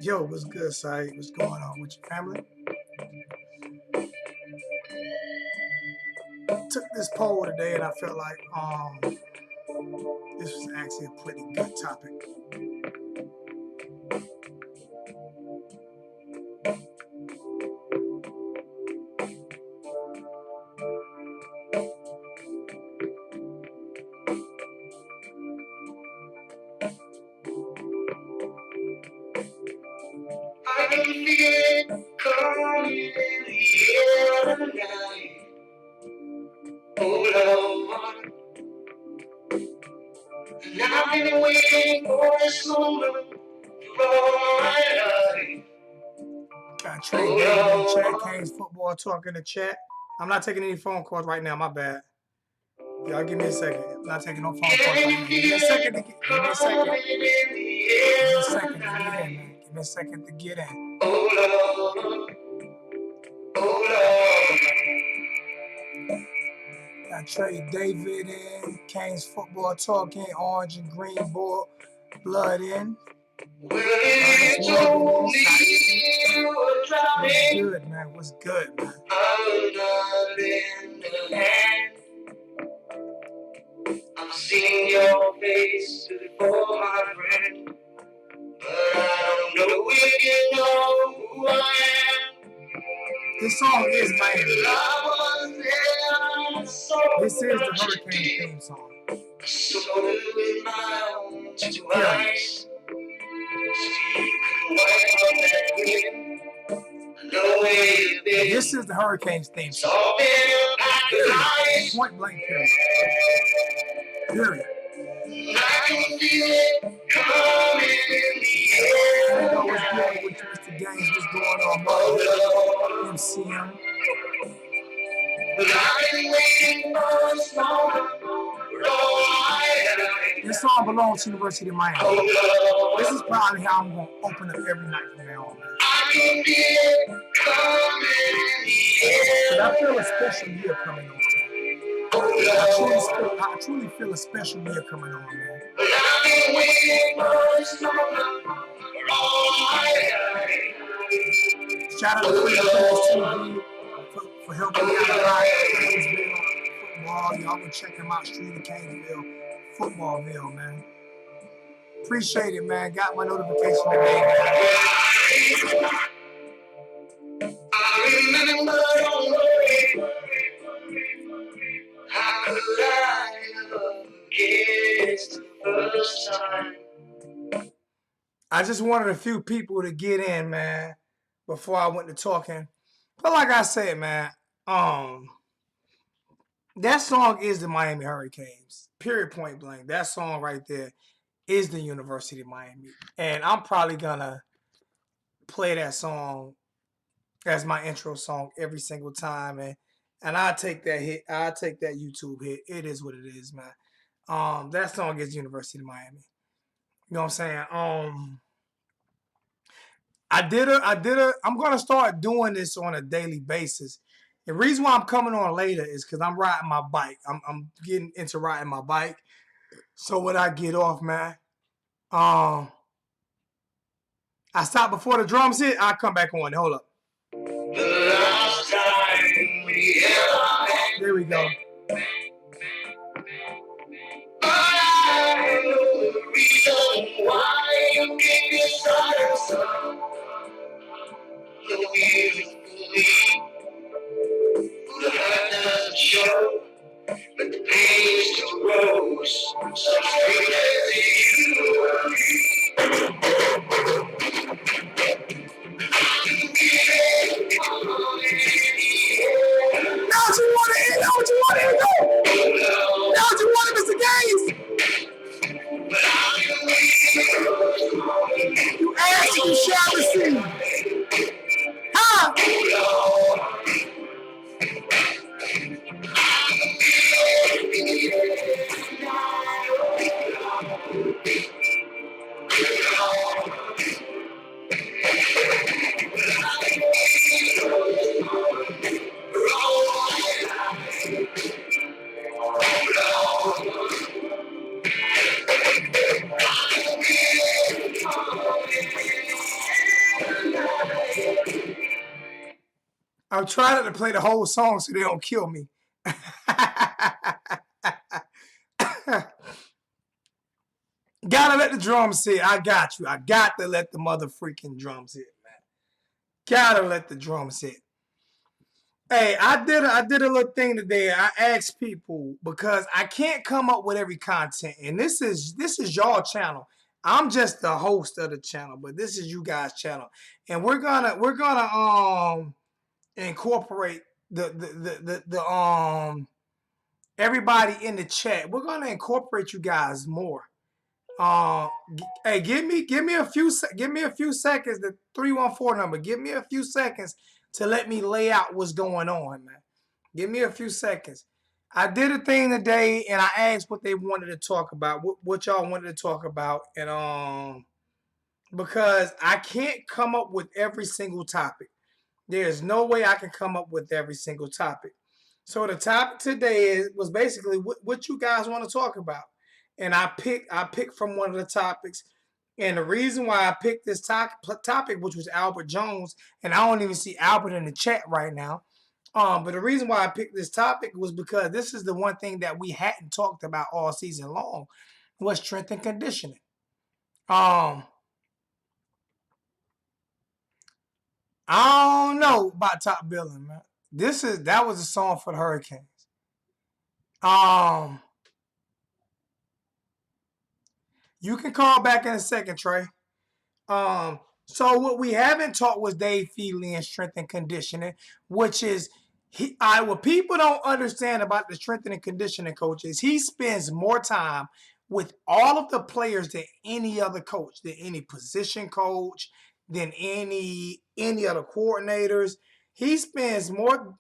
Yo, what's good, Saeed? What's going on with your family? Took this poll today and I felt like this was actually a pretty good topic. I can feel it coming in the air tonight. Oh Lord, and I've been waiting for this moment for all my life. Got Trey David in the chat, Canes football talk in the chat. I'm not taking any phone calls right now, my bad. Y'all give me a second. I'm not taking no phone calls right now. Give me a second to get, give me a second. Give me a second to get in, man. Give me a second to get in. Oh Lord. Oh Lord. Got Trey David in, Canes football talking, orange and green ball, blood in. What's good, man? What's good, man? I'm not in the hand. I've seen your face before, my friend, but I don't know if you know who I am. This song is Miami. This is the Hurricane theme song. So with my own two eyes, this is the Hurricanes theme song. Point blank period. Period. I can feel it coming in the air. I know what's good with you, Mr. Gaines. What's going on, Mark? MCM. But I've been waiting for this moment for all my life. This song belongs to University of Miami. This is probably how I'm going to open up every night from now on. I can feel it coming in the air. But I feel a special year coming on. I truly feel a special year coming on, man. But I've been waiting for this moment for all my life. Shout out to TV for helping me out a lot. Canesville football. Y'all go check him out. Street of Canesville Footballville, man. Appreciate it, man. Got my notification today, man. I remember on the way. How could I ever forget the first time? I just wanted a few people to get in, man, before I went to talking. But like I said, man, that song is the Miami Hurricanes. Period, point blank. That song right there is the University of Miami. And I'm probably gonna play that song as my intro song every single time. And I take that hit. I take that YouTube hit. It is what it is, man. That song is University of Miami. You know what I'm saying? I'm gonna start doing this on a daily basis. The reason why I'm coming on later is because I'm riding my bike. I'm getting into riding my bike. So when I get off, man, I stop before the drums hit. I come back on. Hold up. The last time we ever met. There we go. I know the reason why you gave me silence. The reason the hurt doesn't show, but the pain still grows. So straight as you. Now what you want to end? Now what you want to end? Go! Now what you want to, Mr. Gaines? You ask, you shall receive. Huh? I'm trying not to play the whole song so they don't kill me. Gotta let the drums hit. I got you. I got to let the mother freaking drums hit, man. Gotta let the drums hit. Hey, I did a little thing today. I asked people because I can't come up with every content, and this is y'all channel. I'm just the host of the channel, but this is you guys' channel, and we're gonna incorporate the everybody in the chat. We're gonna incorporate you guys more. Hey, give me a few seconds. The 314 number. Give me a few seconds to let me lay out what's going on, man. Give me a few seconds. I did a thing today, and I asked what they wanted to talk about, what y'all wanted to talk about, and because I can't come up with every single topic. There's no way I can come up with every single topic. So the topic today was basically what you guys want to talk about, and I picked from one of the topics, and the reason why I picked this topic, which was Albert Jones, and I don't even see Albert in the chat right now. But the reason why I picked this topic was because this is the one thing that we hadn't talked about all season long, was strength and conditioning. I don't know about top billing, man. That was a song for the Hurricanes. You can call back in a second, Trey. So what we haven't taught was Dave Feeley and strength and conditioning, which is what people don't understand about the strength and conditioning coach is he spends more time with all of the players than any other coach, than any position coach, than any other coordinators. He spends more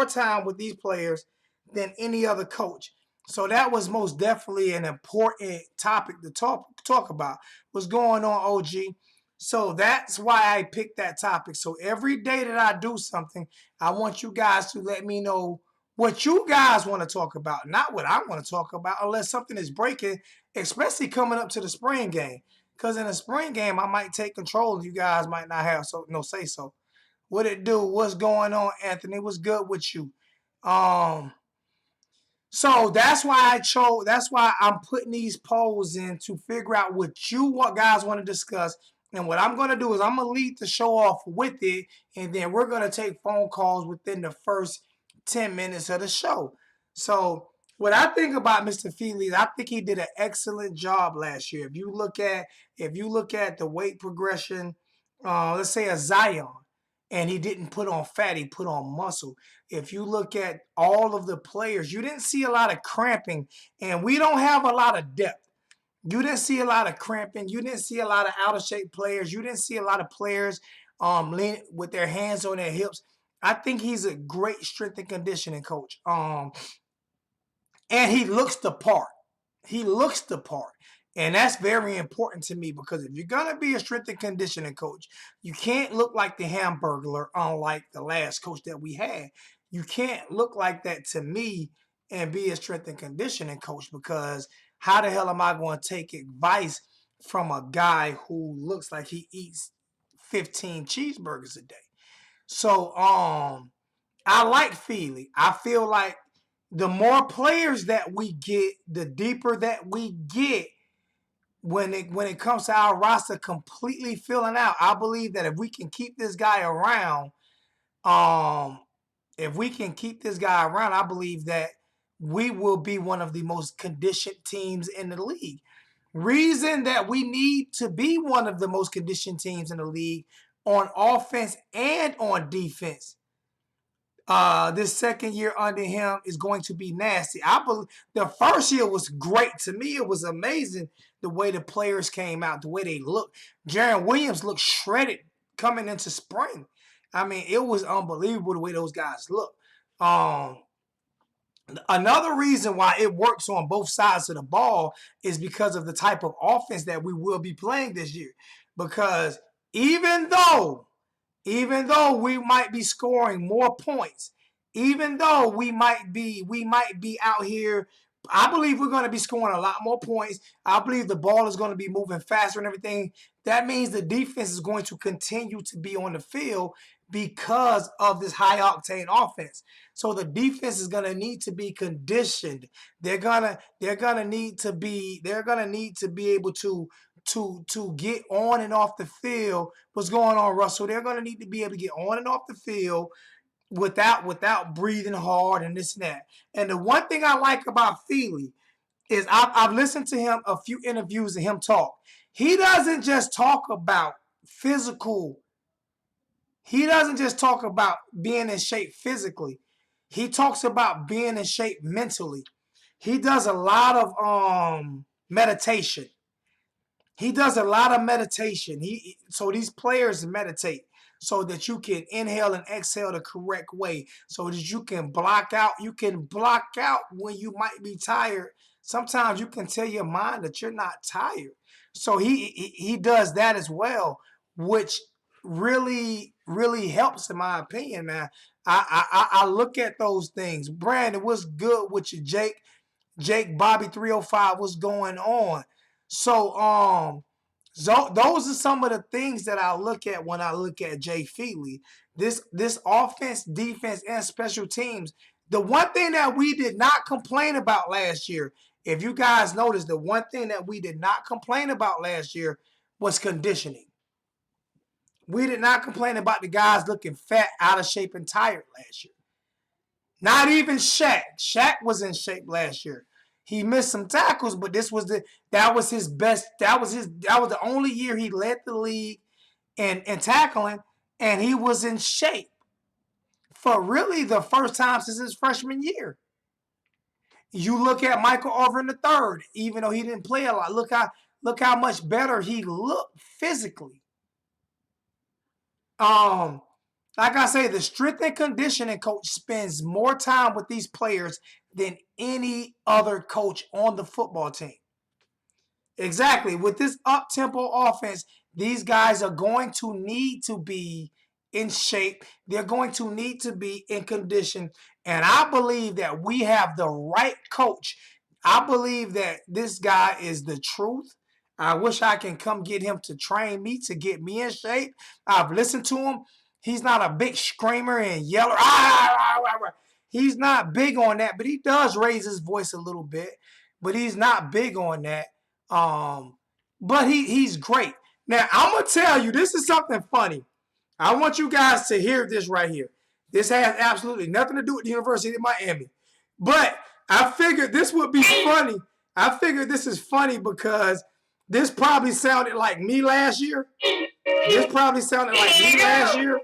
time with these players than any other coach. So that was most definitely an important topic to talk about. What's going on, OG? So that's why I picked that topic. So every day that I do something, I want you guys to let me know what you guys want to talk about, not what I want to talk about, unless something is breaking, especially coming up to the spring game. Because in the spring game, I might take control and you guys might not have no say so. What it do? What's going on, Anthony? What's good with you? So that's why I'm putting these polls in to figure out what guys want to discuss. And what I'm going to do is I'm going to lead the show off with it. And then we're going to take phone calls within the first 10 minutes of the show. So what I think about Mr. Feeley, I think he did an excellent job last year. If you look at the weight progression, let's say a Zion, and he didn't put on fat, he put on muscle. If you look at all of the players, you didn't see a lot of cramping, and we don't have a lot of depth. You didn't see a lot of cramping. You didn't see a lot of out of shape players. You didn't see a lot of players with their hands on their hips. I think he's a great strength and conditioning coach. And he looks the part. He looks the part. And that's very important to me because if you're going to be a strength and conditioning coach, you can't look like the Hamburglar, unlike the last coach that we had. You can't look like that to me and be a strength and conditioning coach because how the hell am I going to take advice from a guy who looks like he eats 15 cheeseburgers a day? So I like Feeley. I feel like the more players that we get, the deeper that we get when it comes to our roster completely filling out. I believe that if we can keep this guy around, I believe that we will be one of the most conditioned teams in the league. Reason that we need to be one of the most conditioned teams in the league on offense and on defense. This second year under him is going to be nasty. I believe the first year was great. To me, it was amazing the way the players came out, the way they looked. Jaron Williams looked shredded coming into spring. I mean, it was unbelievable the way those guys look. Another reason why it works on both sides of the ball is because of the type of offense that we will be playing this year. Because even though we might be scoring more points, even though we might be out here I believe we're going to be scoring a lot more points. I believe the ball is going to be moving faster and everything. That means the defense is going to continue to be on the field because of this high octane offense. So the defense is going to need to be conditioned. They're gonna need to be able to get on and off the field. What's going on, Russell? They're going to need to be able to get on and off the field without breathing hard and this and that. And the one thing I like about Feeley is I've listened to him a few interviews of him talk. He doesn't just talk about physical. He doesn't just talk about being in shape physically. He talks about being in shape mentally. He does a lot of meditation. He does a lot of meditation. So these players meditate so that you can inhale and exhale the correct way, so that you can block out. You can block out when you might be tired. Sometimes you can tell your mind that you're not tired. So he does that as well, which really helps in my opinion, man. I look at those things. Brandon, what's good with you, Jake? Jake Bobby 305, what's going on? So those are some of the things that I look at when I look at Jay Feeley. This offense, defense, and special teams. The one thing that we did not complain about last year, if you guys noticed, the one thing that we did not complain about last year was conditioning. We did not complain about the guys looking fat, out of shape, and tired last year. Not even Shaq. Shaq was in shape last year. He missed some tackles, but that was his best. That was the only year he led the league in tackling, and he was in shape for really the first time since his freshman year. You look at Michael Irvin III, even though he didn't play a lot. Look how much better he looked physically. Like I say, the strength and conditioning coach spends more time with these players than any other coach on the football team. Exactly. With this up-tempo offense, these guys are going to need to be in shape. They're going to need to be in condition. And I believe that we have the right coach. I believe that this guy is the truth. I wish I can come get him to train me, to get me in shape. I've listened to him. He's not a big screamer and yeller. He's not big on that, but he does raise his voice a little bit. But he's not big on that. But he's great. Now, I'm going to tell you, this is something funny. I want you guys to hear this right here. This has absolutely nothing to do with the University of Miami. But I figured this would be funny. I figured this is funny because this probably sounded like me last year. This probably sounded like me last year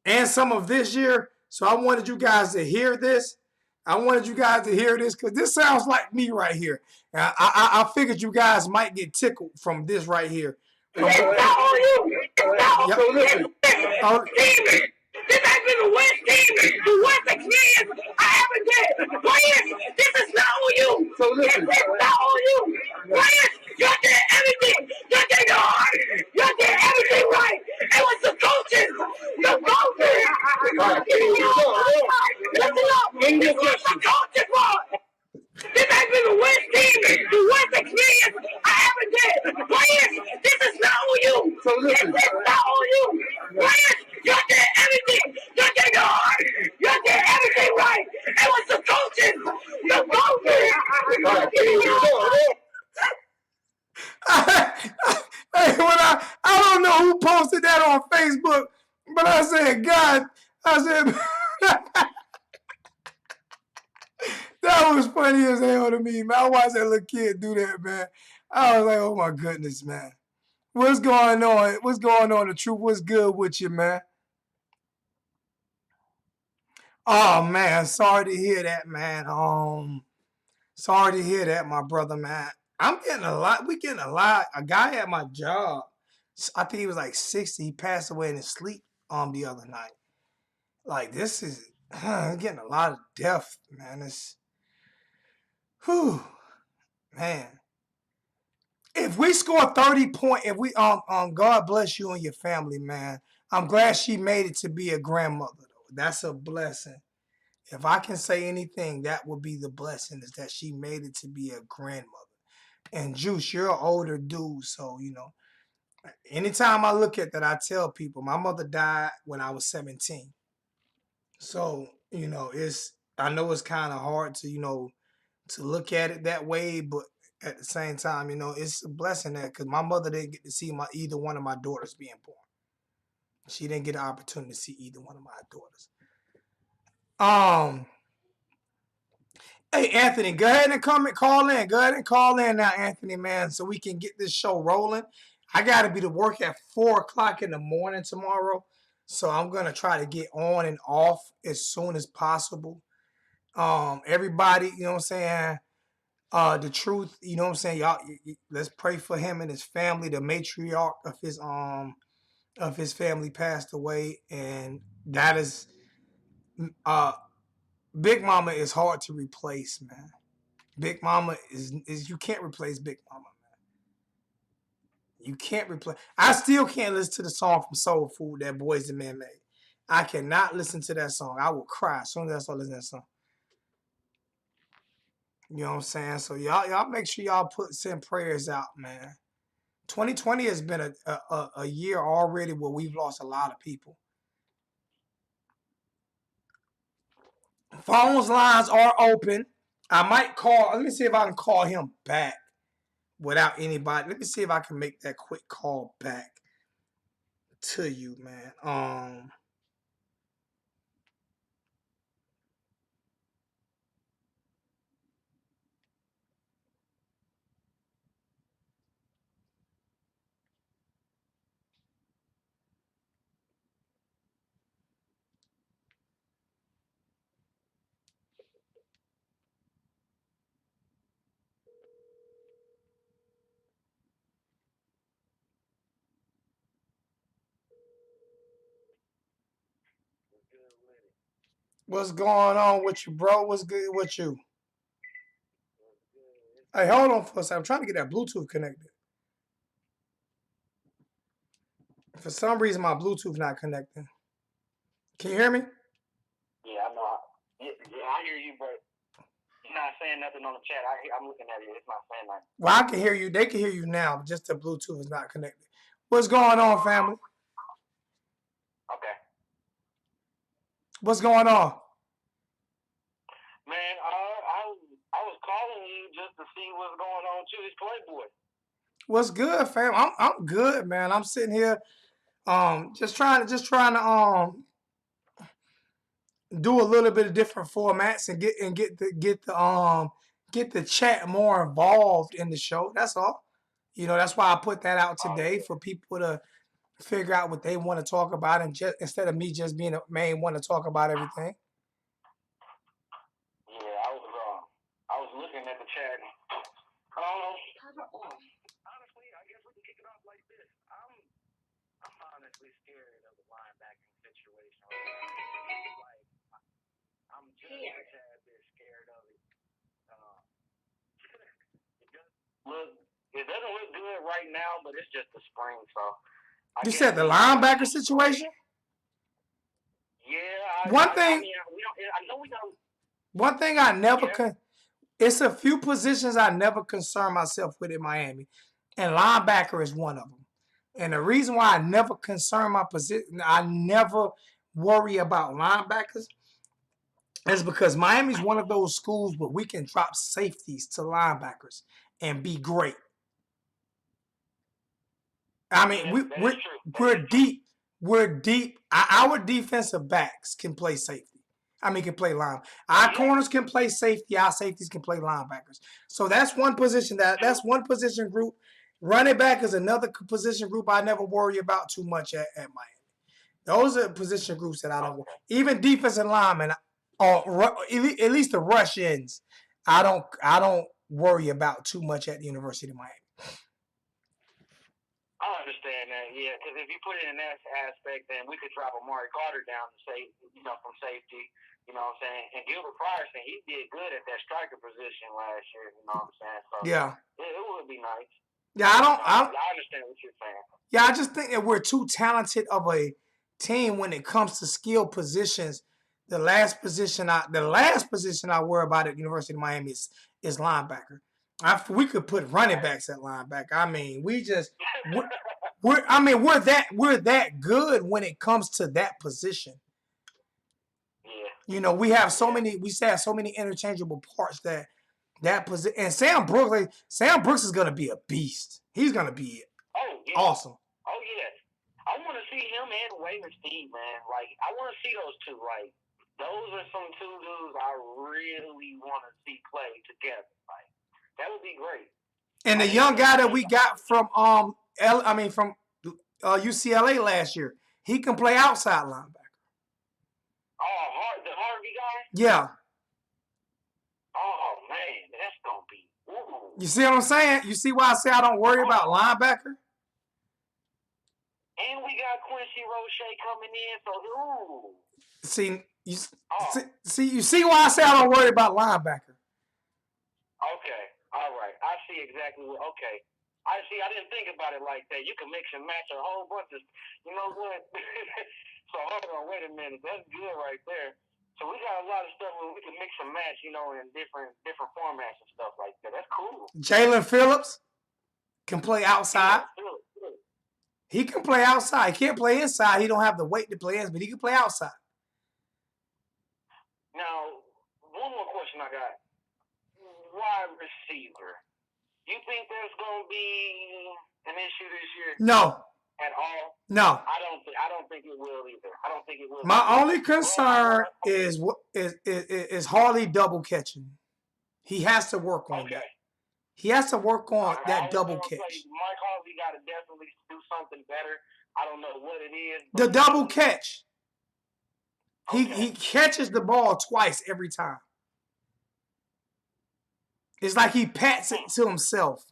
and some of this year. So I wanted you guys to hear this. I wanted you guys to hear this because this sounds like me right here. I figured you guys might get tickled from this right here. It's not on you. It's not on you. This has been the worst experience I ever did. Players, this is not on you. This is not on you. Players, you did everything. You did hard. You did everything right. It was the coaches. The coaches. Listen up. It was the coaches' fault. This has been the worst experience I ever did. Players, this is not on you. This is not on you. Players, you did everything. You did hard. You did everything right. It was the coaches. The coaches. I don't know who posted that on Facebook, but I said, God, that was funny as hell to me, man. I watched that little kid do that, man. I was like, oh my goodness, man. What's going on? What's going on? The truth, what's good with you, man? Oh man, sorry to hear that, man. Sorry to hear that, my brother, man. I'm getting a lot. We getting a lot. A guy at my job, I think he was like 60. He passed away in his sleep the other night. Like this is getting a lot of death, man. It's whew, man. If we score 30 points, if we God bless you and your family, man. I'm glad she made it to be a grandmother, though. That's a blessing. if I can say anything, that would be the blessing is that she made it to be a grandmother. And Juice, you're an older dude, so anytime I look at that, I tell people my mother died when I was 17. So I know it's kind of hard to look at it that way, but at the same time, it's a blessing that because my mother didn't get to see either one of my daughters being born. She didn't get an opportunity to see either one of my daughters. Hey Anthony, go ahead and call in. Go ahead and call in now, Anthony, man, so we can get this show rolling. I gotta be to work at 4:00 in the morning tomorrow, so I'm gonna try to get on and off as soon as possible. Everybody, you know what I'm saying? The truth, you know what I'm saying? Y'all, let's pray for him and his family. The matriarch of his family passed away, and that is Big Mama is hard to replace, man. Big Mama is you can't replace Big Mama, man. You can't replace. I still can't listen to the song from Soul Food that Boys the Men made. I cannot listen to that song. I will cry as soon as I start listening to that song. You know what I'm saying? So y'all make sure y'all send prayers out, man. 2020 has been a year already where we've lost a lot of people. Phones lines are open. I might call. Let me see if I can call him back without anybody. Let me see if I can make that quick call back to you, man. What's going on with you, bro? What's good with you? Hey, hold on for a second. I'm trying to get that Bluetooth connected. For some reason, my Bluetooth not connecting. Can you hear me? Yeah, I know. Yeah, I hear you, but you're not saying nothing on the chat. I'm looking at it. It's not saying nothing. Well, I can hear you. They can hear you now, but just the Bluetooth is not connected. What's going on, family? Okay. What's going on? Man, I was calling you just to see what's going on too. It's Playboy. What's good, fam? I'm good, man. I'm sitting here, just trying to do a little bit of different formats and get the chat more involved in the show. That's all. That's why I put that out today for people to figure out what they want to talk about, and just instead of me just being a main one to talk about everything. Yeah, I was looking at the chat. Honestly, I guess we can kick it off like this. I'm honestly scared of the linebacking situation right now. Like, I'm just a tad bit scared of it. It doesn't look good right now, but it's just the spring, so. You said the linebacker situation? Yeah. One thing I never it's a few positions I never concern myself with in Miami, and linebacker is one of them. And the reason why I never concern my position, I never worry about linebackers, is because Miami's one of those schools where we can drop safeties to linebackers and be great. I mean, we're deep. We're deep. Our defensive backs can play safety. Can play line. Our corners can play safety. Our safeties can play linebackers. So that's one position that's one position group. Running back is another position group I never worry about too much at Miami. Those are position groups that I don't worry. Even defensive linemen, or at least the rush ends, I don't worry about too much at the University of Miami. I understand that, yeah, because if you put it in that aspect, then we could drop Amari Carter down to from safety, you know what I'm saying? And Gilbert Frierson, he did good at that striker position last year, you know what I'm saying? So yeah, it would be nice. Yeah, I understand what you're saying. Yeah, I just think that we're too talented of a team when it comes to skill positions The last position I worry about at University of Miami is linebacker. We could put running backs at linebacker. I mean, we're that good when it comes to that position. Yeah. We have so many interchangeable parts that position. And Sam Brooks is gonna be a beast. He's gonna be awesome. Oh yeah. I want to see him and Waver's team, man. Like I want to see those two. Like those are some two dudes I really want to see play together. Like that would be great. And the young guy that we got from UCLA last year, he can play outside linebacker. Oh, the Harvey guy? Yeah. Oh man, that's gonna be. Ooh. You see what I'm saying? You see why I say I don't worry about linebacker? And we got Quincy Roche coming in, so ooh. You see why I say I don't worry about linebacker? Okay, all right. I see exactly what. Okay, I see. I didn't think about it like that. You can mix and match a whole bunch of. You know what? So hold on, wait a minute. That's good right there. So we got a lot of stuff where we can mix and match, in different formats and stuff like that. That's cool. Jalen Phillips can play outside. He can play outside. He can't play inside. He don't have the weight to play inside, but he can play outside. Now, one more question I got. Wide receiver. You think there's going to be an issue this year? No. At all? No. I don't think it will either. I don't think it will. My only concern is Harley double catching. He has to work on that. He has to work on that double catch. Mike Harvey got to definitely do something better. I don't know what it is. The double catch. He catches the ball twice every time. It's like he pats it to himself.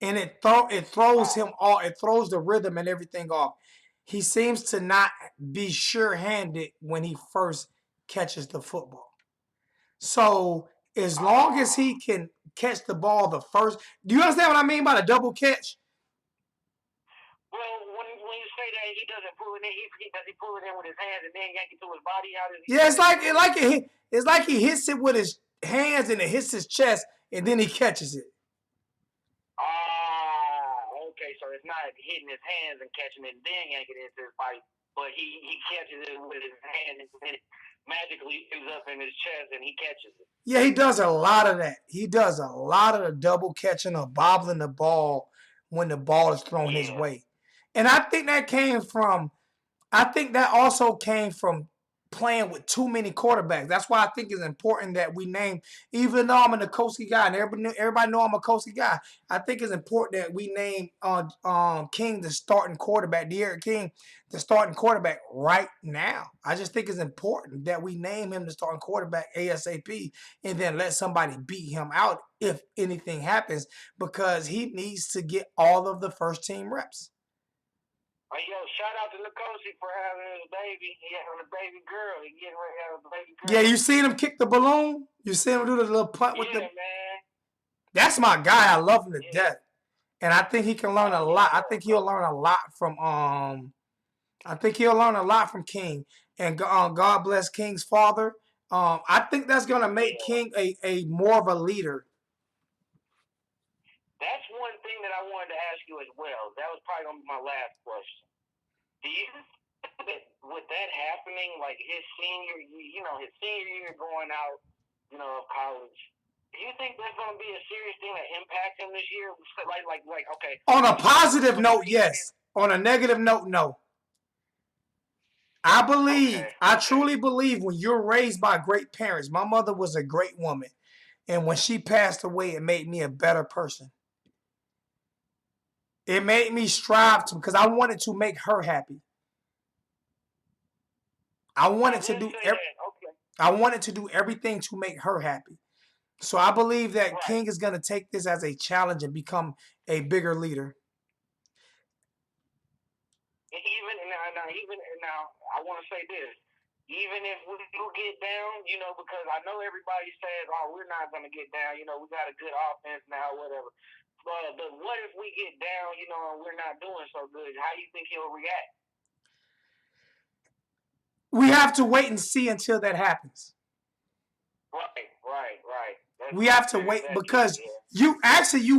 And it throws him off. It throws the rhythm and everything off. He seems to not be sure-handed when he first catches the football. So as long as he can catch the ball the first, do you understand what I mean by the double catch? Well, when you say that he doesn't pull it in, does he pull it in with his hands and then yank it to his body? It's like he hits it with his hands and it hits his chest and then he catches it. Okay, so it's not hitting his hands and catching it and then yanking it into his body, but he catches it with his hand and then it magically ends up in his chest and he catches it. Yeah, he does a lot of that. He does a lot of the double catching or bobbling the ball when the ball is thrown his way. And I think that also came from playing with too many quarterbacks. That's why I think it's important that we name, even though I'm a Nikosi guy and everybody know I'm a Nikosi guy, I think it's important that we name King the starting quarterback, De'Aaron King the starting quarterback right now. I just think it's important that we name him the starting quarterback ASAP and then let somebody beat him out if anything happens, because he needs to get all of the first team reps. Yo, shout out to Nikosi for having his baby. He having a baby girl. He getting ready to have a baby girl. Yeah, you seen him kick the balloon? You seen him do the little putt with the... man. That's my guy. I love him to death. And I think he can learn a lot. I think he'll learn a lot from King. And God bless King's father. I think that's gonna make King a more of a leader. That's one thing that I wanted to ask you as well. That was probably gonna be my last question. Do you think that with that happening, like his senior year going out, of college, do you think there's gonna be a serious thing that impacts him this year? Like okay. On a positive note, yes. On a negative note, no. I truly believe when you're raised by great parents. My mother was a great woman. And when she passed away, it made me a better person. It made me strive to, because I wanted to make her happy. I wanted to do everything to make her happy. So I believe that King is going to take this as a challenge and become a bigger leader. Even now, I want to say this. Even if we do get down, because I know everybody says, "Oh, we're not going to get down." We got a good offense now, whatever. But what if we get down, and we're not doing so good? How do you think he'll react? We have to wait and see until that happens. Right. We have to wait because you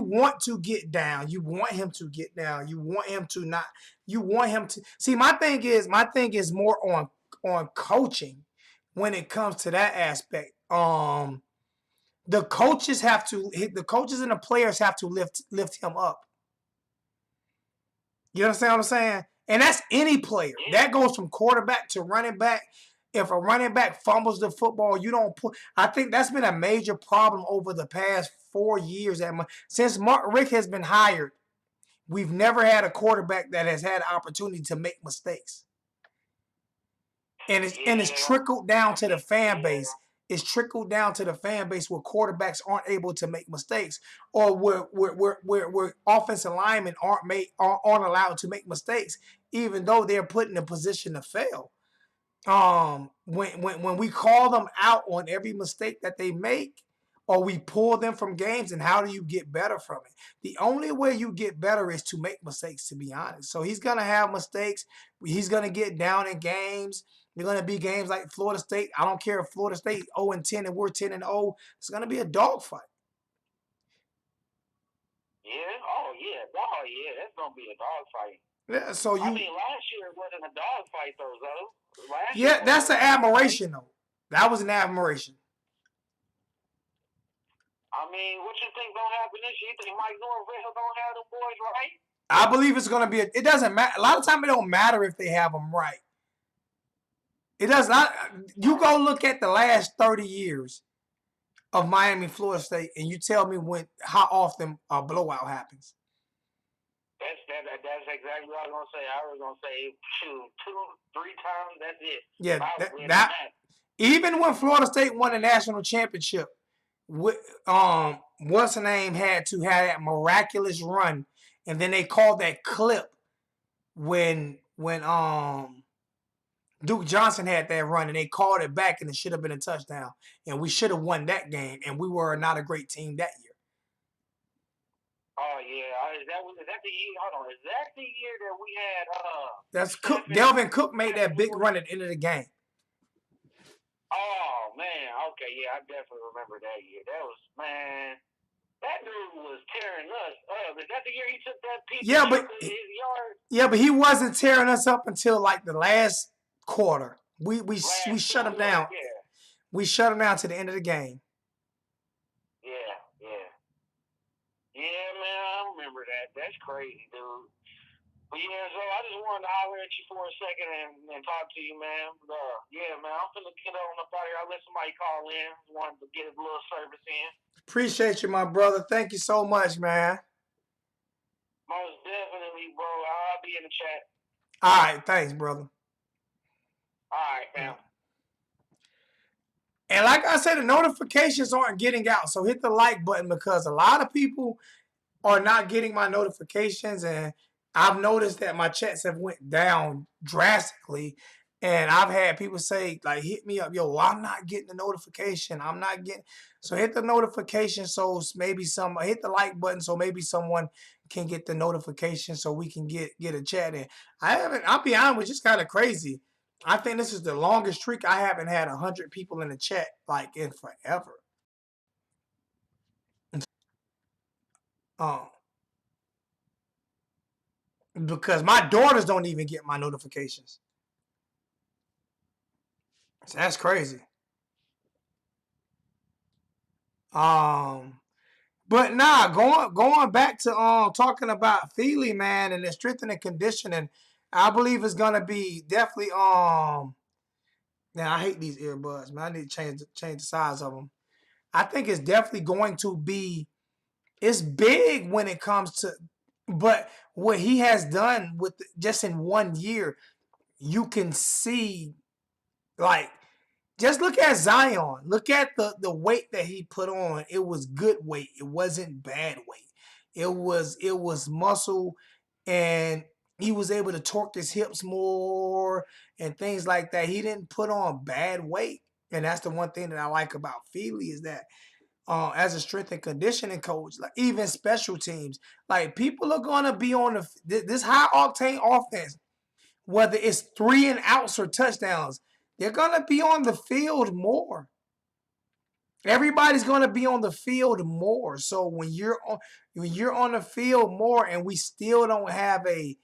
want to get down. You want him to get down. You want him to not. You want him to see. My thing is more on coaching when it comes to that aspect. The coaches and the players have to lift him up. You understand what I'm saying? And that's any player. That goes from quarterback to running back. If a running back fumbles the football, you don't put. I think that's been a major problem over the past 4 years. Since Mark Richt has been hired, we've never had a quarterback that has had an opportunity to make mistakes. And it's trickled down to the fan base. It's trickled down to the fan base where quarterbacks aren't able to make mistakes, or where offensive linemen aren't allowed to make mistakes, even though they're put in a position to fail. When we call them out on every mistake that they make, or we pull them from games, and how do you get better from it? The only way you get better is to make mistakes, to be honest. So he's going to have mistakes. He's going to get down in games. They're going to be games like Florida State. I don't care if Florida State 0-10 and we're 10-0. It's going to be a dogfight. That's going to be a dogfight. Yeah, so last year it wasn't a dogfight, though. Yeah, that's an admiration, though. That was an admiration. What you think gonna happen this year? You think Mike Norvell gonna have them boys right? I believe it's gonna be. It doesn't matter. A lot of times it don't matter if they have them right. It does not. You go look at the last 30 years of Miami, Florida State, and you tell me how often a blowout happens. That's exactly what I was gonna say. I was gonna say, shoot, 2-3 times. That's it. Yeah, that even when Florida State won the national championship, what's the name had to have that miraculous run, and then they called that clip when Duke Johnson had that run, and they called it back, and it should have been a touchdown, and we should have won that game, and we were not a great team that year. Oh yeah, is that the year? Hold on, is that the year that we had? That's Cook. Delvin Cook made that big run at the end of the game. Oh man, okay, yeah, I definitely remember that year. That was, man, that dude was tearing us up. Is that the year he took that piece of his yard? Yeah, but he wasn't tearing us up until like the last quarter. We shut him down. Yeah. We shut him down to the end of the game. Yeah, man, I remember that. That's crazy, dude. But yeah, so I just wanted to holler at you for a second and talk to you, man. Yeah, man, I'm finna get on up out here. I'll let somebody call in. Wanted to get a little service in. Appreciate you, my brother. Thank you so much, man. Most definitely, bro. I'll be in the chat. All right, thanks, brother. All right, fam. And like I said, the notifications aren't getting out. So hit the like button, because a lot of people are not getting my notifications. And I've noticed that my chats have went down drastically. And I've had people say, like, hit me up. Yo, I'm not getting the notification. I'm not getting. So hit the notification. So maybe hit the like button. So maybe someone can get the notification so we can get a chat in. I'll be honest with you, it's kind of crazy. I think this is the longest streak. I haven't had 100 people in the chat like in forever. Because my daughters don't even get my notifications. So that's crazy. But nah, going back to talking about Feeley, man, and the strength and conditioning, I believe it's gonna be definitely Now I hate these earbuds, man. I need to change the size of them. I think it's definitely going to be. It's big when it comes to, but what he has done with just in 1 year, you can see, like, just look at Zion. Look at the weight that he put on. It was good weight. It wasn't bad weight. It was muscle, and he was able to torque his hips more and things like that. He didn't put on bad weight. And that's the one thing that I like about Feeley is that as a strength and conditioning coach, like even special teams, like people are going to be on this high octane offense, whether it's 3 and outs or touchdowns. They're gonna be on the field more. Everybody's gonna be on the field more. So when you're on the field more, and we still don't have a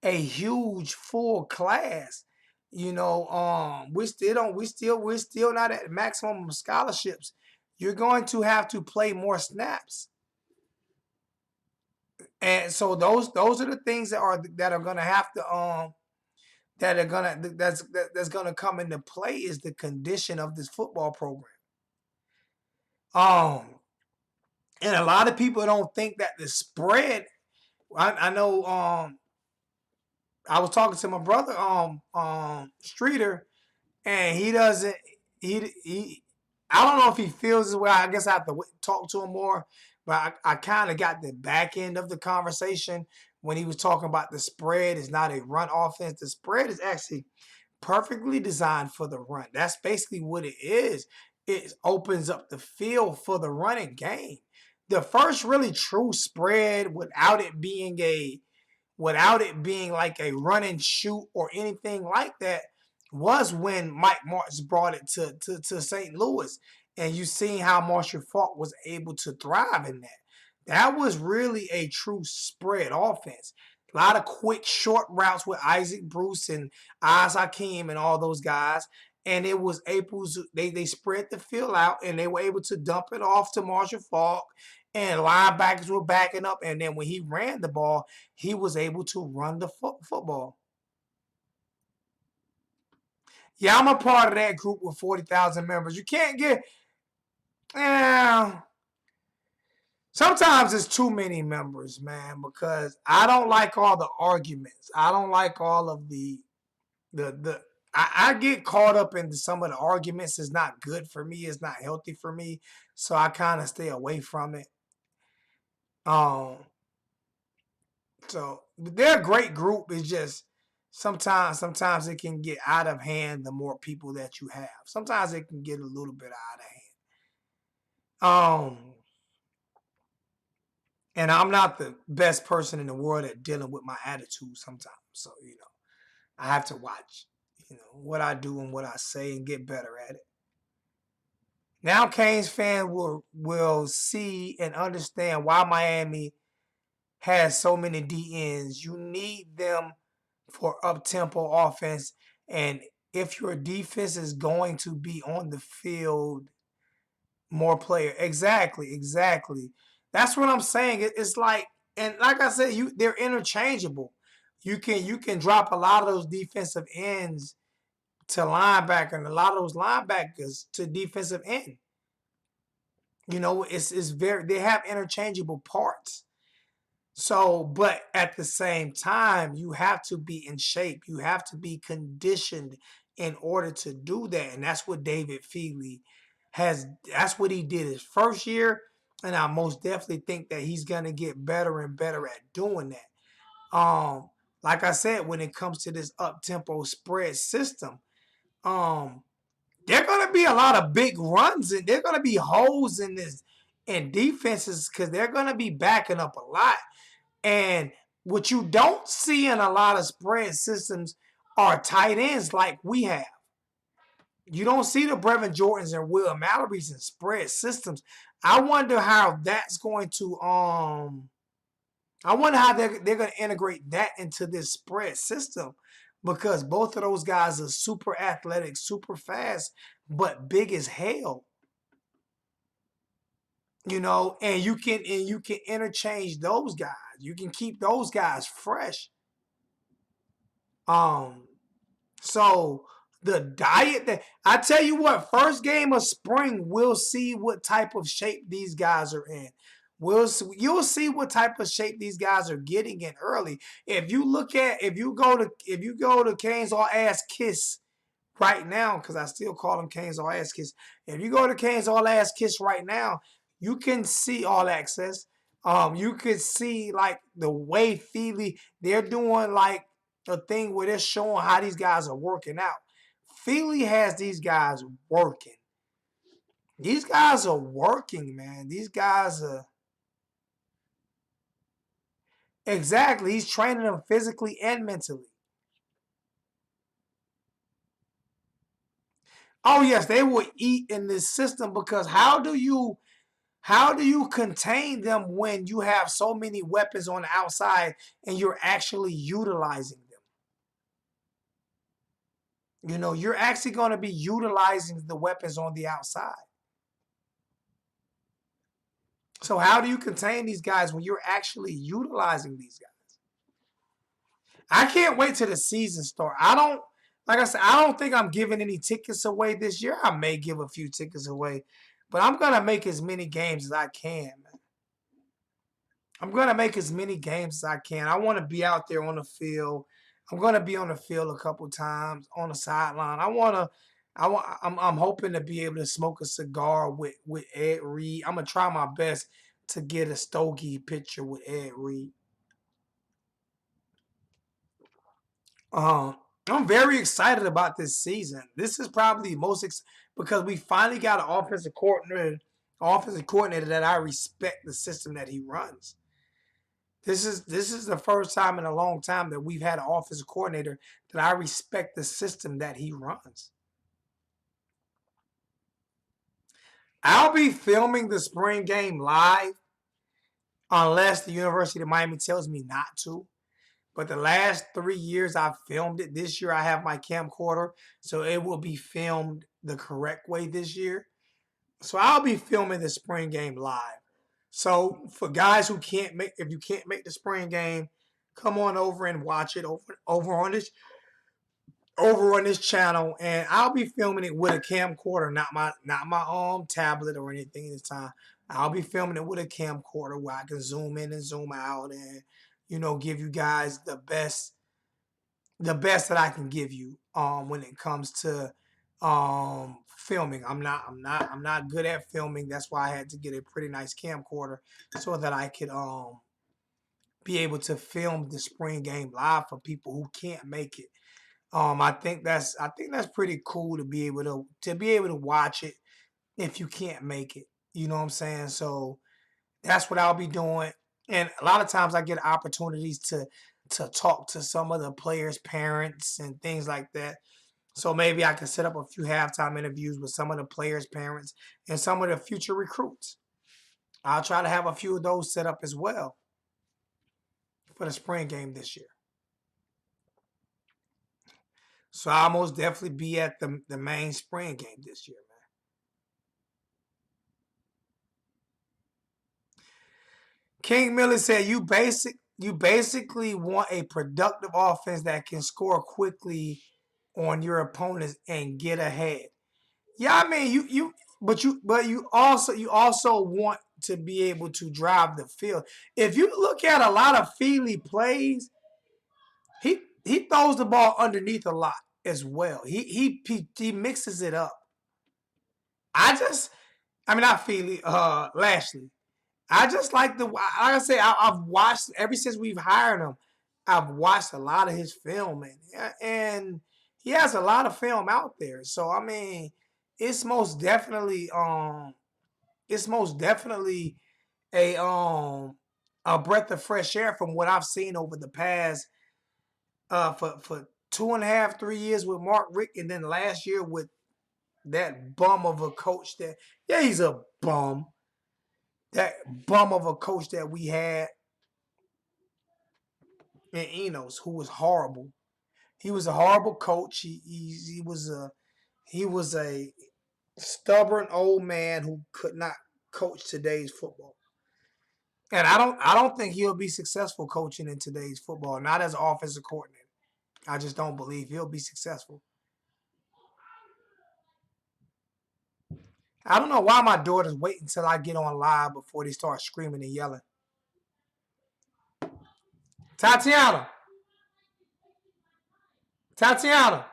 huge full class, we're still not at maximum scholarships. You're going to have to play more snaps. And so those are the things that are gonna have to that's gonna come into play, is the condition of this football program. Um, and a lot of people don't think that the spread. I know. I was talking to my brother, Streeter, and he doesn't. He. I don't know if he feels this way. I guess I have to talk to him more. But I kind of got the back end of the conversation when he was talking about the spread is not a run offense. The spread is actually perfectly designed for the run. That's basically what it is. It opens up the field for the running game. The first really true spread without it being like a run and shoot or anything like that was when Mike Martz brought it to St. Louis. And you seen how Marshall Faulk was able to thrive in that. That was really a true spread offense. A lot of quick short routes with Isaac Bruce and Oz Hakeem and all those guys. And it was able to, they spread the field out, and they were able to dump it off to Marshall Faulk, and linebackers were backing up. And then when he ran the ball, he was able to run the football. Yeah, I'm a part of that group with 40,000 members. You can't get. Sometimes it's too many members, man, because I don't like all the arguments. I don't like all of the. I get caught up into some of the arguments. It's not good for me. It's not healthy for me. So I kind of stay away from it. Um, So they're a great group. It's just sometimes it can get out of hand the more people that you have. Sometimes it can get a little bit out of hand. And I'm not the best person in the world at dealing with my attitude sometimes. So, I have to watch, what I do and what I say and get better at it. Now Canes fans will see and understand why Miami has so many DNs. You need them for up-tempo offense. And if your defense is going to be on the field, more player. Exactly. That's what I'm saying. It's like, and like I said, they're interchangeable. You can drop a lot of those defensive ends to linebacker, and a lot of those linebackers to defensive end. It's very, they have interchangeable parts. So, but at the same time, you have to be in shape. You have to be conditioned in order to do that. And that's what David Feeley that's what he did his first year. And I most definitely think that he's going to get better and better at doing that. Like I said, when it comes to this up-tempo spread system, there are going to be a lot of big runs, and there are going to be holes in defenses, because they're going to be backing up a lot. And what you don't see in a lot of spread systems are tight ends like we have. You don't see the Brevin Jordans and Will Mallory's in spread systems. I wonder how that's going to I wonder how they're going to integrate that into this spread system, because both of those guys are super athletic, super fast, but big as hell. And you can interchange those guys. You can keep those guys fresh. So the diet that I tell you what, first game of spring, we'll see what type of shape these guys are in. You'll see what type of shape these guys are getting in early. If you go to Canes All Ass Kiss right now, because I still call them Canes All Ass Kiss. If you go to Canes All Ass Kiss right now, you can see All Access. You could see like the way Feeley, they're doing like a thing where they're showing how these guys are working out. Feeley has these guys working. These guys are working, man. These guys are exactly. He's training them physically and mentally. Oh yes, they will eat in this system because how do you contain them when you have so many weapons on the outside and you're actually utilizing them? You're actually going to be utilizing the weapons on the outside. So how do you contain these guys when you're actually utilizing these guys? I can't wait till the season start. Like I said, I don't think I'm giving any tickets away this year. I may give a few tickets away, but I'm gonna make as many games as I can, man. I'm gonna make as many games as I can. I want to be out there on the field. I'm gonna be on the field a couple times on the sideline. I'm hoping to be able to smoke a cigar with Ed Reed. I'm gonna try my best to get a stogie picture with Ed Reed. I'm very excited about this season. This is probably the because we finally got an offensive coordinator that I respect the system that he runs. This is the first time in a long time that we've had an offensive coordinator that I respect the system that he runs. I'll be filming the spring game live unless the University of Miami tells me not to. But the last 3 years I've filmed it. This year I have my camcorder, so it will be filmed the correct way this year. So I'll be filming the spring game live. So for guys if you can't make the spring game, come on over and watch it over on this channel, and I'll be filming it with a camcorder, not my tablet or anything this time. I'll be filming it with a camcorder where I can zoom in and zoom out, and give you guys the best that I can give you when it comes to filming. I'm not good at filming. That's why I had to get a pretty nice camcorder so that I could be able to film the spring game live for people who can't make it. I think that's pretty cool to be able to watch it if you can't make it. You know what I'm saying? So that's what I'll be doing. And a lot of times I get opportunities to talk to some of the players' parents and things like that. So maybe I can set up a few halftime interviews with some of the players' parents and some of the future recruits. I'll try to have a few of those set up as well for the spring game this year. So I'll most definitely be at the main spring game this year, man. King Miller said you basically want a productive offense that can score quickly on your opponents and get ahead. Yeah, I mean but you also want to be able to drive the field. If you look at a lot of Feeley plays, he throws the ball underneath a lot as well. He mixes it up. Not Feeley, Lashley. I just like I say, I've watched ever since we've hired him. I've watched a lot of his film, and he has a lot of film out there. So I mean, it's most definitely it's most definitely a um a breath of fresh air from what I've seen over the past for 2.5, 3 years with Mark Rick, and then last year with that bum of a coach that he's a bum. That bum of a coach that we had in Enos, who was horrible. He was a horrible coach. He was a stubborn old man who could not coach today's football. And I don't think he'll be successful coaching in today's football, not as an offensive coordinator. I just don't believe he'll be successful. I don't know why my daughters wait until I get on live before they start screaming and yelling. Tatiana, Tatiana.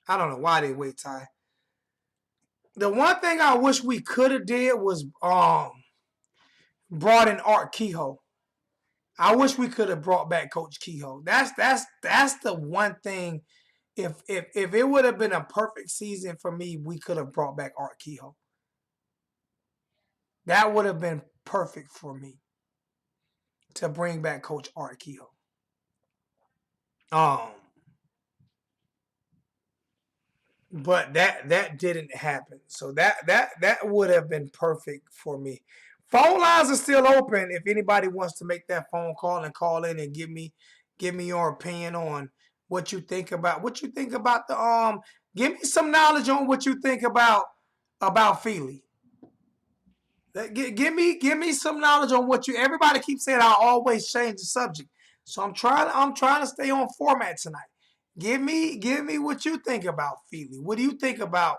I don't know why they wait, Ty. The one thing I wish we could have did was brought in Art Kehoe. I wish we could have brought back Coach Kehoe. That's the one thing. If it would have been a perfect season for me, we could have brought back Art Kehoe. That would have been perfect for me. to bring back Coach Art Kehoe. But that didn't happen. So that would have been perfect for me. Phone lines are still open if anybody wants to make that phone call and call in and give me your opinion on what you think about the give me some knowledge on what you think about Feeley. Give me some knowledge on what you. Everybody keeps saying I always change the subject, so I'm trying to stay on format tonight. Give me what you think about Feeley. What do you think about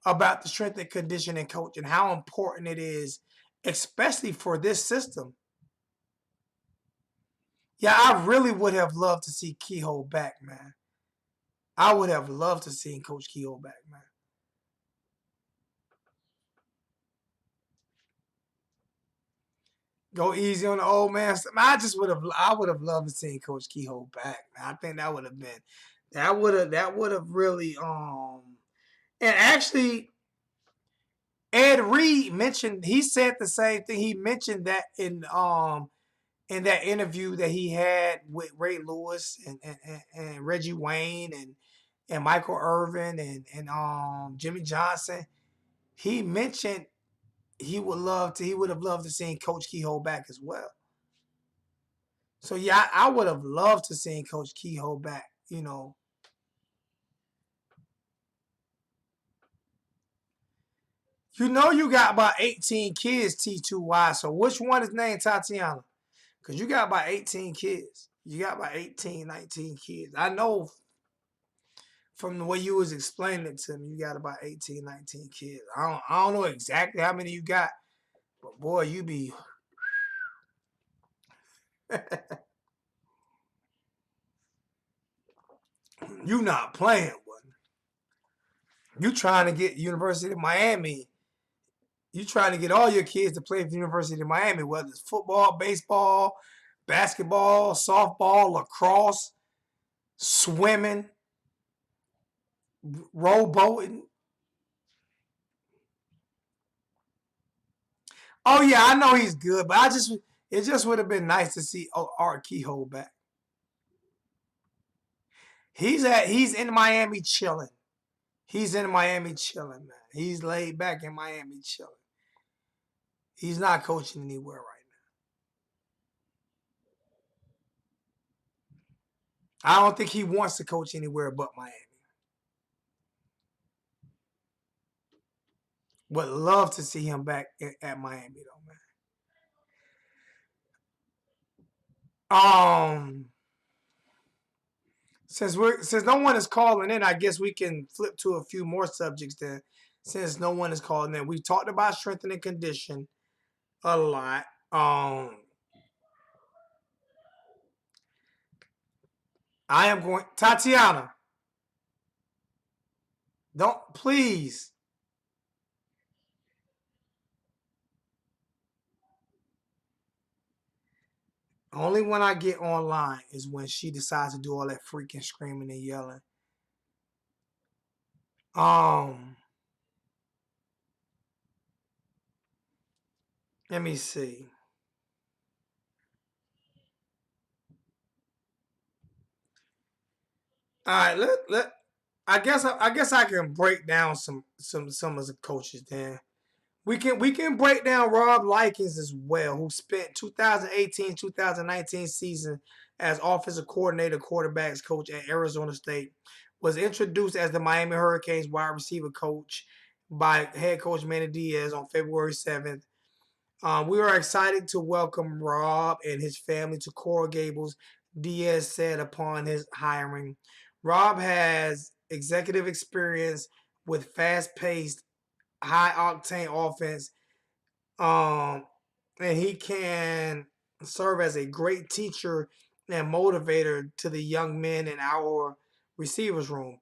the strength and conditioning coach and how important it is, especially for this system? Yeah, I really would have loved to see Kehoe back, man. I would have loved to see Coach Kehoe back, man. Go easy on the old man. I would have loved to see Coach Kehoe back, man. I think that would have been, that would have really, and actually, Ed Reed mentioned, he said the same thing. He mentioned that in that interview that he had with Ray Lewis and Reggie Wayne and Michael Irvin and Jimmy Johnson. He mentioned he would have loved to see Coach Kehoe back as well. So yeah, I would have loved to see Coach Kehoe back. You got about 18 kids, T2Y. So which one is named Tatiana? Because you got about 18 kids. You got about 18, 19 kids. I know from the way you was explaining it to me, you got about 18, 19 kids. I don't know exactly how many you got, but boy, you be you not playing, boy. You trying to get University of Miami. You trying to get all your kids to play for University of Miami, whether it's football, baseball, basketball, softball, lacrosse, swimming, rowboating. Oh yeah, I know he's good, but it just would have been nice to see Art Kehoe back. He's in Miami chilling. He's in Miami chilling, man. He's laid back in Miami chilling. He's not coaching anywhere right now. I don't think he wants to coach anywhere but Miami. Would love to see him back at Miami though, man. Since no one is calling in, I guess we can flip to a few more subjects then. Since no one is calling in, we talked about strength and condition a lot. I am going Tatiana. Don't please. Only when I get online is when she decides to do all that freaking screaming and yelling. Let me see. All right, let I guess I can break down some of the coaches then. We can break down Rob Likens as well, who spent 2018-2019 season as offensive coordinator, quarterbacks coach at Arizona State. Was introduced as the Miami Hurricanes wide receiver coach by head coach Manny Diaz on February 7th. We are excited to welcome Rob and his family to Coral Gables, Diaz said upon his hiring. Rob has executive experience with fast-paced, high-octane offense, and he can serve as a great teacher and motivator to the young men in our receivers room.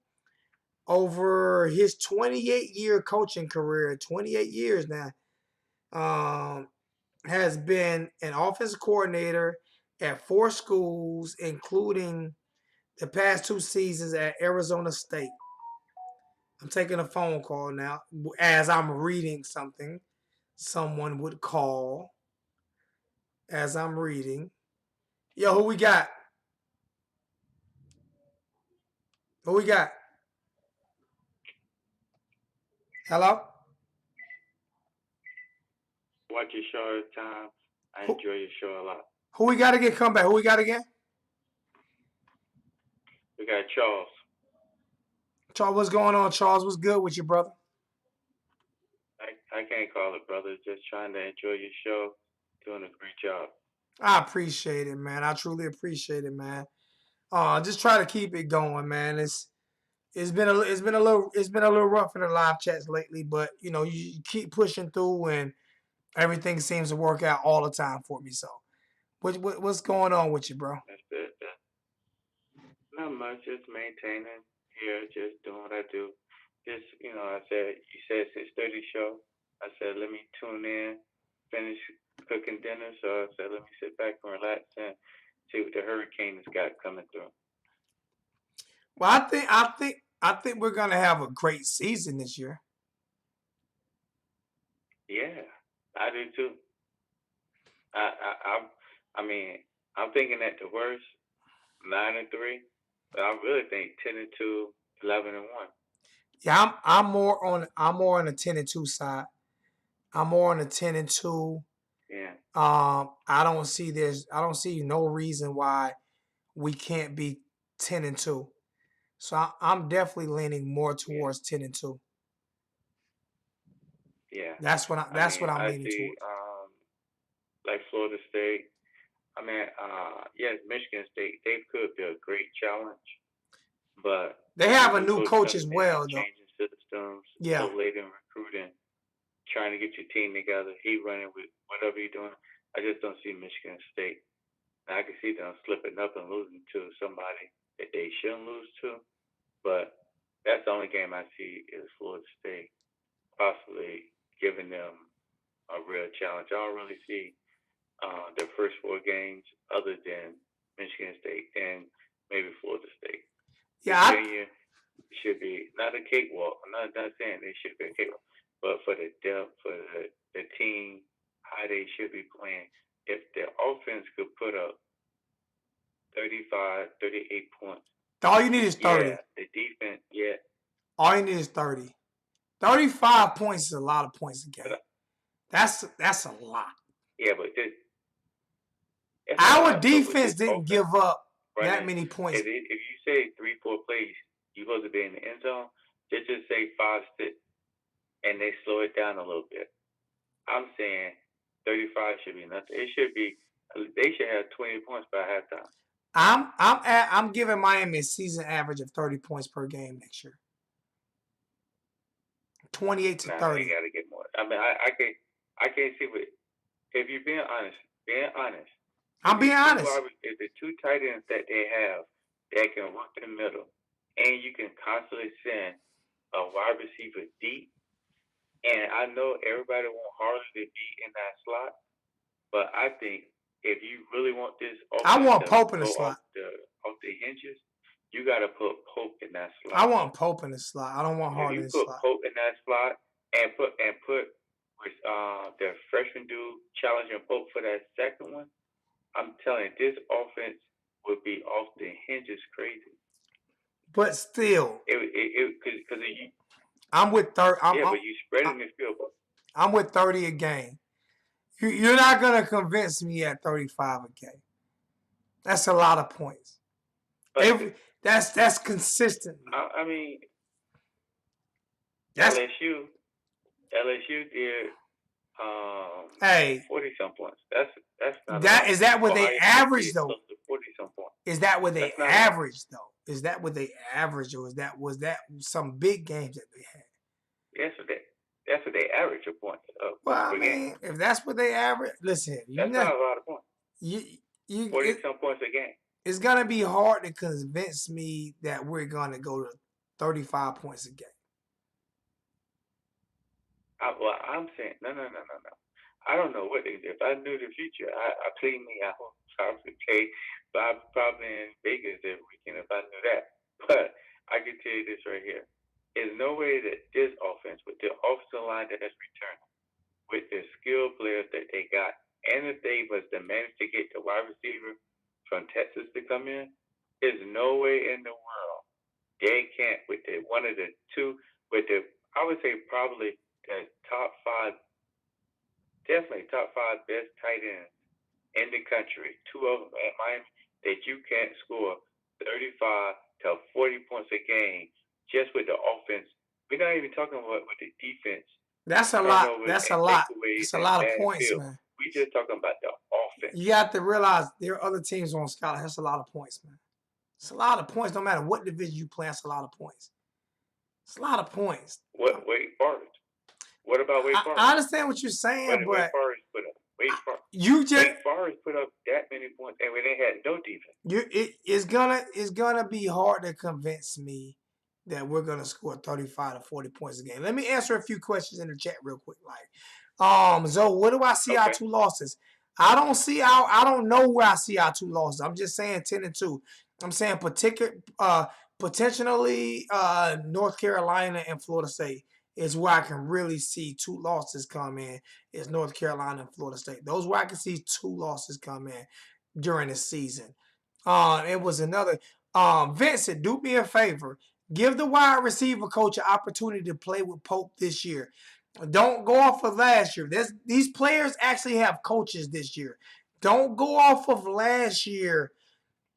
Over his 28-year coaching career, 28 years now, has been an offensive coordinator at 4 schools, including the past 2 seasons at Arizona State. I'm taking a phone call now as I'm reading something someone would call as I'm reading. Yo, who we got? Who we got? Hello? Watch your show all the time. I enjoy your show a lot. Who we got to get comeback? Who we got again? We got Charles. Charles, what's going on, Charles? What's good with you, brother? I can't call it brother. Just trying to enjoy your show. Doing a great job. I appreciate it, man. I truly appreciate it, man. Just try to keep it going, man. It's been a little rough in the live chats lately, but you keep pushing through and everything seems to work out all the time for me. So, what's going on with you, bro? That's it. Not much. Just maintaining here. Just doing what I do. Just I said you said 6:30 show. I said let me tune in, finish cooking dinner. So I said let me sit back and relax and see what the hurricane has got coming through. Well, I think we're gonna have a great season this year. Yeah, I do too. I mean, I'm thinking at the worst 9-3, but I really think 10-2, 11-1. Yeah, I'm more on the 10-2 side. I'm more on the 10-2. Yeah. I don't see no reason why we can't be 10-2. So I'm definitely leaning more towards 10-2. Yeah. That's what I'm I leaning see. towards. Like Florida State. Yes, Michigan State. They could be a great challenge, but they have a new coach as well, though. Changing systems, yeah. so late in recruiting, trying to get your team together. He running with whatever you're doing. I just don't see Michigan State. And I can see them slipping up and losing to somebody that they shouldn't lose to. But that's the only game I see is Florida State possibly giving them a real challenge. I don't really see their first 4 games other than Michigan State and maybe Florida State. Yeah, Virginia should be not a cakewalk. I'm not saying they should be a cakewalk, but for the depth, for the team, how they should be playing, if their offense could put up 35, 38 points. All you need is 30. Yeah, the defense, yeah. All you need is 30. 35 points is a lot of points a game. That's a lot. Yeah, but our defense didn't give up that many points. If you say 3-4 plays, you're supposed to be in the end zone. Just say 5-6, and they slow it down a little bit. I'm saying 35 should be nothing. It should be. They should have 20 points by halftime. I'm giving Miami a season average of 30 points per game next year. 28 to 30. They got to get more. I mean, I can't see what. If you're being honest, I'm being honest. If the 2 tight ends that they have that can work in the middle, and you can constantly send a wide receiver deep, and I know everybody wants Harley to be in that slot, but I think if you really want this offense I want Pope in the slot. Off the hinges, you got to put Pope in that slot. I want Pope in the slot. I don't want Harley in the slot. If you put Pope in that slot and put with their freshman dude challenging Pope for that second one, I'm telling you, this offense would be off the hinges crazy. But still, because I'm with 30. But you spreading the field. I'm with 30 a game. You're not gonna convince me at 35 a game. That's a lot of points. That's consistent. I mean, that's LSU did 40-some points. That's not that. Is that what they average though? 40-some points. Is that what they average though? Is that what they average, or was that some big games that they had? That's what they average a point. Well, I mean, if that's what they average, listen, that's not a lot of points. You 40-some points a game. It's gonna be hard to convince me that we're gonna go to 35 points a game. I'm saying no. I don't know what they do. If I knew the future, I plead me. I hope probably play, but I'm probably in Vegas every weekend if I knew that. But I can tell you this right here: there's no way that this offense, with the offensive line that has returned, with the skilled players that they got, and if they was to manage to get the wide receiver from Texas to come in, there's no way in the world they can't with one of the two with the I would say probably the top five, definitely top five best tight ends in the country. Two of them at Miami that you can't score 35 to 40 points a game just with the offense. We're not even talking about with the defense, That's a lot. turnovers That's a and lot. takeaways It's a and lot of bad points, field. man. We just talking about the offense. You have to realize there are other teams on scholarship. That's a lot of points, man. It's a lot of points. No matter what division you play, it's a lot of points. It's a lot of points. What Wake Forest? What about Wake Forest? I understand what you're saying, What did but Wake Forest put up? Wake Forest put up that many points, and when they had no defense. It's gonna be hard to convince me that we're gonna score 35 to 40 points a game. Let me answer a few questions in the chat real quick. So what do I see our two losses? I don't know where I see our two losses. I'm just saying 10-2. I'm saying potentially North Carolina and Florida State is where I can really see two losses come in. Is North Carolina and Florida State. Those where I can see two losses come in during the season. It was another. Vincent, do me a favor. Give the wide receiver coach an opportunity to play with Pope this year. Don't go off of last year. These players actually have coaches this year. Don't go off of last year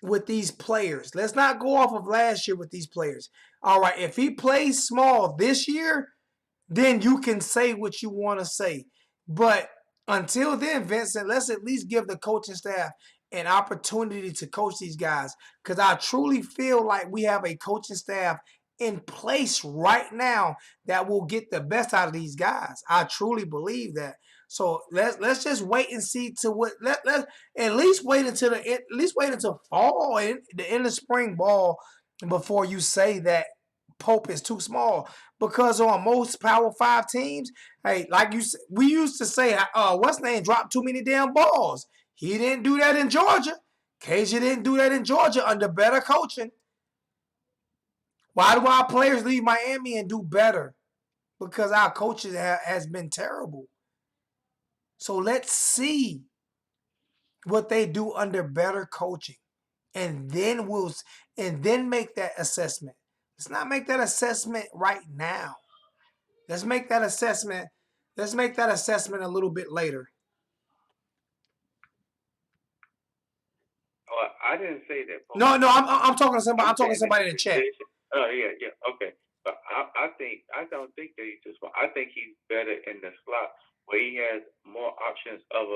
with these players. Let's not go off of last year with these players. All right, if he plays small this year, then you can say what you want to say. But until then, Vincent, let's at least give the coaching staff an opportunity to coach these guys. Because I truly feel like we have a coaching staff in place right now that will get the best out of these guys. I truly believe that. So let's just wait and see to what let at least wait until fall and the end of spring ball before you say that Pope is too small. Because on most Power 5 teams, hey, like we used to say, what's name dropped too many damn balls. He didn't do that in Georgia. KJ didn't do that in Georgia under better coaching. Why do our players leave Miami and do better? Because our coaches has been terrible. So let's see what they do under better coaching, and then make that assessment. Let's not make that assessment right now. Let's make that assessment. Let's make that assessment a little bit later. Oh, I didn't say that. No, I'm talking to somebody. I'm talking to somebody in the chat. Oh yeah, okay. But I don't think that he's too small. I think he's better in the slot where he has more options of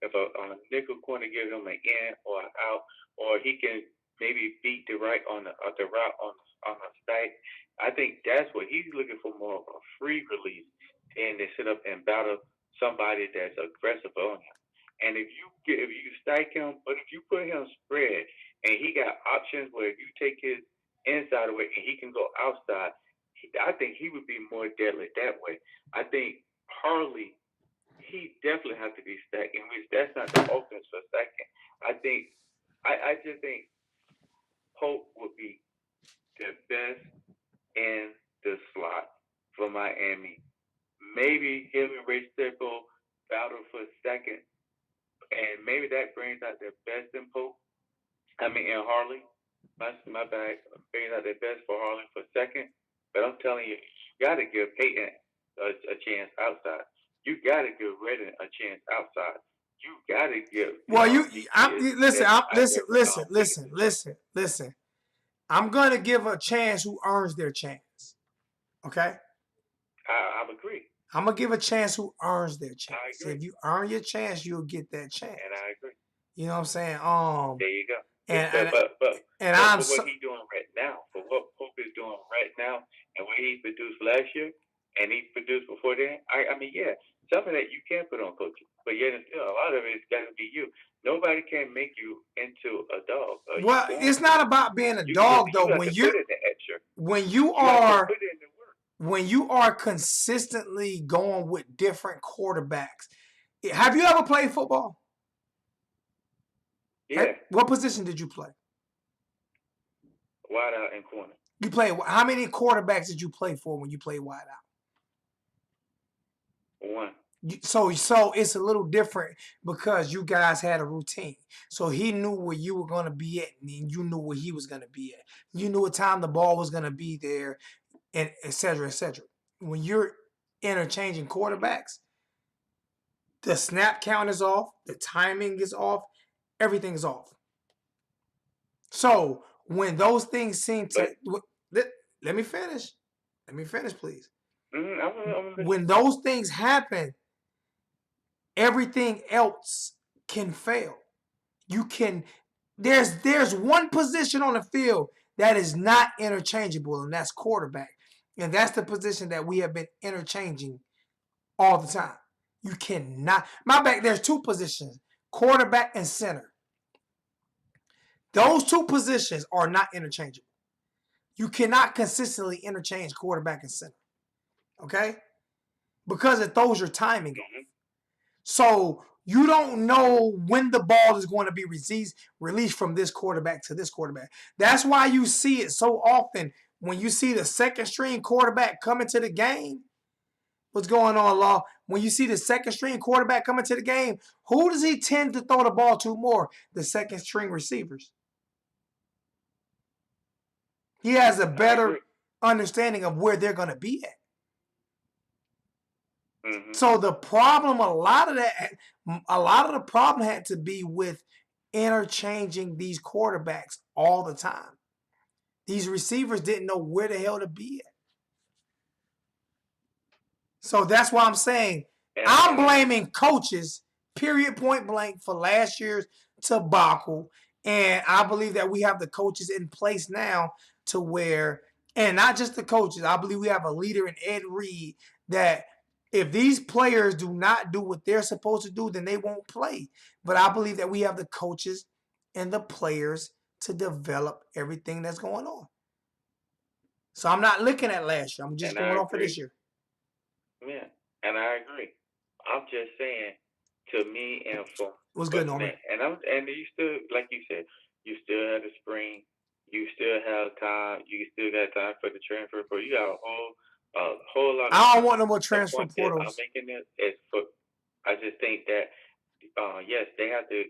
if a nickel corner gives him an in or an out, or he can maybe beat the right on the route on the stack. I think that's what he's looking for, more of a free release than to sit up and battle somebody that's aggressive on him. And if you stack him, but if you put him spread and he got options where you take his inside away and he can go outside, I think he would be more deadly that way. I think Harley, he definitely has to be stacked, in which that's not the offense for stacking. I just think Pope would be the best in the slot for Miami. Maybe him and Ray Stickle battle for second, and maybe that brings out the best in Pope. In Harley. My bad. Brings out the best for Harley for second. But I'm telling you, you got to give Peyton a chance outside. You got to give Redden a chance outside. You got to give. Listen. I'm gonna give a chance who earns their chance. Okay. I agree. I'm gonna give a chance who earns their chance. I agree. If you earn your chance, you'll get that chance. And I agree. You know what I'm saying? There you go. But what he's doing right now, for what Pope is doing right now, and what he produced last year, and he produced before then, some of that you can't put on coaches, but yet still a lot of it's got to be you. Nobody can make you into a dog. Well, it's not about being a dog though. When you are consistently going with different quarterbacks. Have you ever played football? Yeah. What position did you play? Wide out and corner. You played. How many quarterbacks did you play for when you played wide out? One. So it's a little different because you guys had a routine. So he knew where you were going to be at, and you knew where he was going to be at. You knew what time the ball was going to be there, and et cetera, et cetera. When you're interchanging quarterbacks, the snap count is off, the timing is off, everything is off. So when those things seem to let me finish. Let me finish, please. When those things happen, everything else can fail. You can there's one position on the field that is not interchangeable, and that's quarterback. And that's the position that we have been interchanging all the time. You cannot. There's two positions, quarterback and center. Those two positions are not interchangeable. You cannot consistently interchange quarterback and center. Okay? Because it throws your timing off. So you don't know when the ball is going to be released from this quarterback to this quarterback. That's why you see it so often when you see the second string quarterback come into the game. What's going on, Law? When you see the second string quarterback come into the game, who does he tend to throw the ball to more? The second string receivers. He has a better understanding of where they're going to be at. Mm-hmm. So the problem, a lot of the problem had to be with interchanging these quarterbacks all the time. These receivers didn't know where the hell to be at. So that's why I'm saying I'm blaming coaches, period, point blank, for last year's debacle. And I believe that we have the coaches in place now to where, and not just the coaches, I believe we have a leader in Ed Reed that if these players do not do what they're supposed to do, then they won't play. But I believe that we have the coaches and the players to develop everything that's going on. So I'm not looking at last year. I'm just going on for this year. Yeah, and I agree. I'm just saying, to me and for what's good, Norman? And you still, like you said, you still have the spring. You still have time. You still got time for the transfer portal. You got a whole lot. I don't want no more transfer portals. I'm making this is for. I just think that yes, they have to,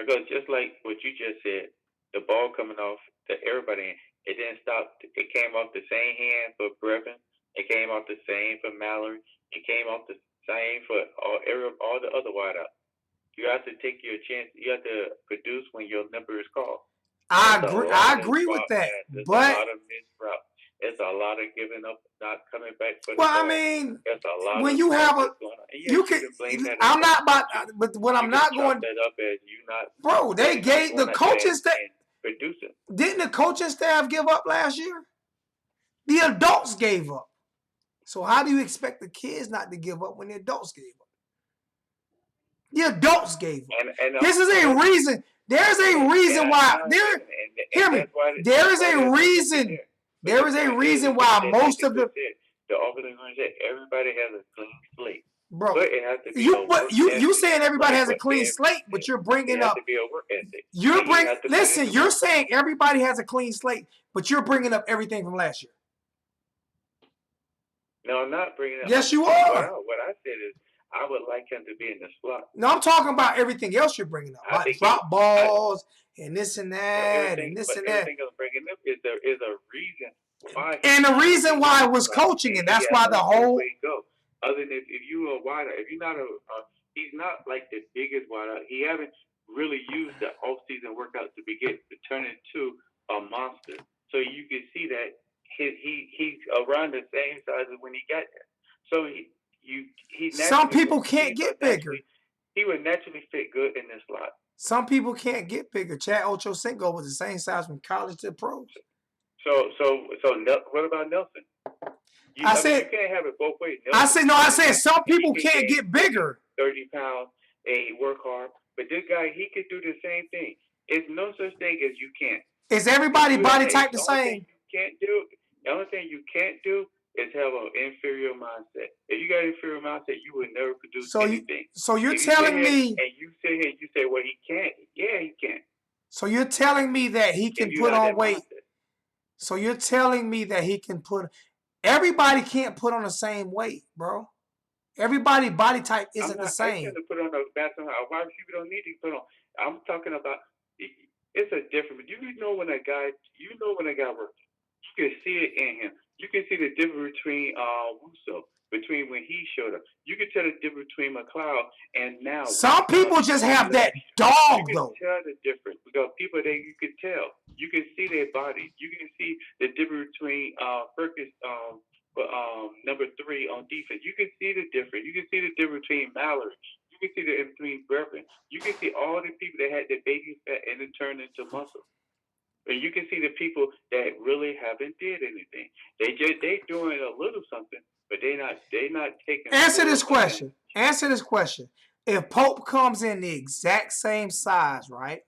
because just like what you just said, the ball coming off to everybody, it didn't stop. It came off the same hand for Brevin. It came off the same for Mallory. It came off the same for all the other wideouts. You have to take your chance. You have to produce when your number is called. I agree with that. But a lot of missed routes. It's a lot of giving up, not coming back for the ball. I mean, it's a lot when you have you can. I'm not about. But what I'm not going. That up as you not. Bro, they gave the coaching staff. Producing. Didn't the coaching staff give up last year? The adults gave up. So how do you expect the kids not to give up when the adults gave up? The adults gave up. This is a reason. There's a reason why. Hear me. There is a reason. There is a reason why most of the offensive said everybody has a clean slate. Bro, but it has to be you saying everybody has a clean slate, but you're bringing up. To be a work ethic. You're saying everybody has a clean slate, but you're bringing up everything from last year. No, I'm not bringing up. Yes, you are. What I said is I would like him to be in the slot. No, I'm talking about everything else you're bringing up, like drop balls and this and that and this and that. Everything I'm bringing up is there is a reason why. And the reason why was coaching, and that's why the whole. Other than if you are a wideout, if you're not he's not like the biggest wideout. He haven't really used the off-season workout to turn into a monster. So you can see that he's around the same size as when he got there. So he some people can't get bigger. He would naturally fit good in this slot. Some people can't get bigger. Chad Ochocinco was the same size from college to pros. So what about Nelson? You can't have it both ways. Nelson, I said some people can't get bigger. 30 pounds and he work hard. But this guy, he could do the same thing. It's no such thing as you can't. Is everybody body type the same? The only thing you can't do is have an inferior mindset. If you got an inferior mindset, you would never produce anything. So you're telling me. And you sit here and you say, well, he can't. Yeah, he can. So you're telling me that he can put on weight. Mindset. So you're telling me that he can put. Everybody can't put on the same weight, bro. Everybody's body type isn't the I'm not same. asking to put on a bathroom. A wide receiver don't need to put on. I'm talking about it's a difference. You know when a guy works. You can see it in him. You can see the difference between Russo, between when he showed up. You can tell the difference between McLeod and now. Some people just have that dog, though. You can tell the difference because people that you can tell. You can see their bodies. You can see the difference between Fergus, number 3 on defense. You can see the difference. You can see the difference between Mallory. You can see the difference between Bervin. You can see all the people that had their baby fat and then turned into muscle. And you can see the people that really haven't did anything. They doing a little something, but they not taking. Answer this question. Answer this question. If Pope comes in the exact same size, right?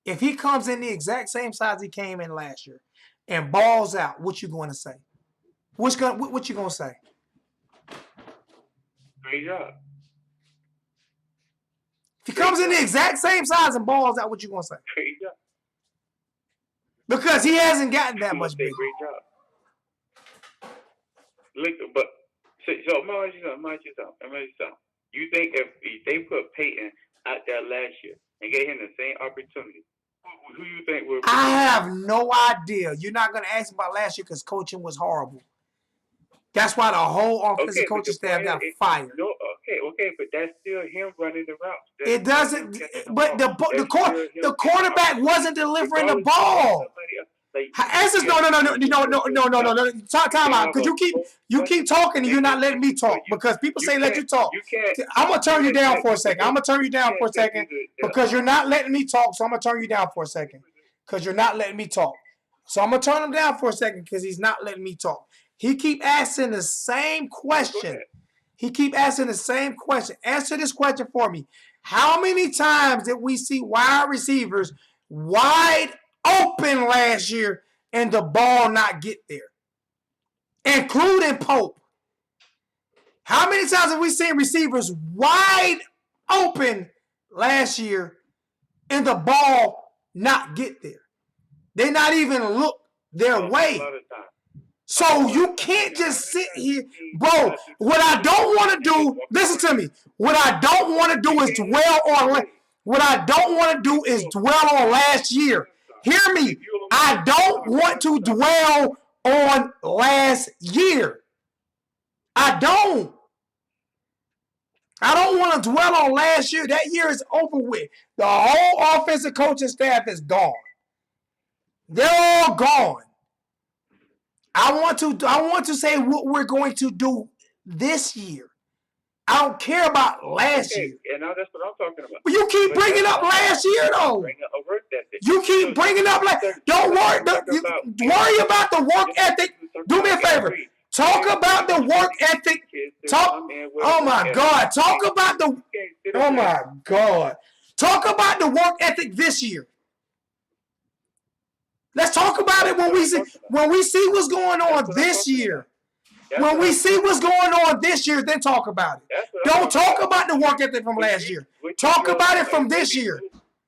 If he comes in the exact same size he came in last year and balls out, what you going to say? What you going to say? Great job. If he comes in the exact same size and balls out, what you going to say? Great job. Because he hasn't gotten that much bigger. Great job. Look, but so I'm gonna ask you something. You think if they put Peyton out there last year and gave him the same opportunity, who you think would? I have no idea. You're not gonna ask about last year because coaching was horrible. That's why the whole offensive coaching staff got fired. No, okay, but that's still him running the routes. It doesn't. But the quarterback wasn't delivering the ball. Answers no. Time out, because you keep talking and you're not letting me talk because people say let you talk. I'm gonna turn you down for a second. Because you're not letting me talk. So I'm gonna turn you down for a second because you're not letting me talk. So I'm gonna turn him down for a second because he's not letting me talk. He keep asking the same question. Answer this question for me. How many times did we see wide receivers wide open last year and the ball not get there? Including Pope. How many times have we seen receivers wide open last year and the ball not get there? They not even look their way. So you can't just sit here. Bro, what I don't want to do, listen to me. What I don't want to do is dwell on last year. Hear me. I don't want to dwell on last year. I don't want to dwell on last year. That year is over with. The whole offensive coaching staff is gone. They're all gone. I want to say what we're going to do this year. I don't care about last year. And now that's what I'm talking about. But you keep bringing up last year, though. You keep bringing up don't worry. Worry about the work ethic. Do me a favor. Talk about the work ethic. Oh my God. Talk about the work ethic this year. Let's talk about it when we see what's going on this year. When we see what's going on this year, then talk about it. Don't talk about the work ethic from last year. Talk about it from this year.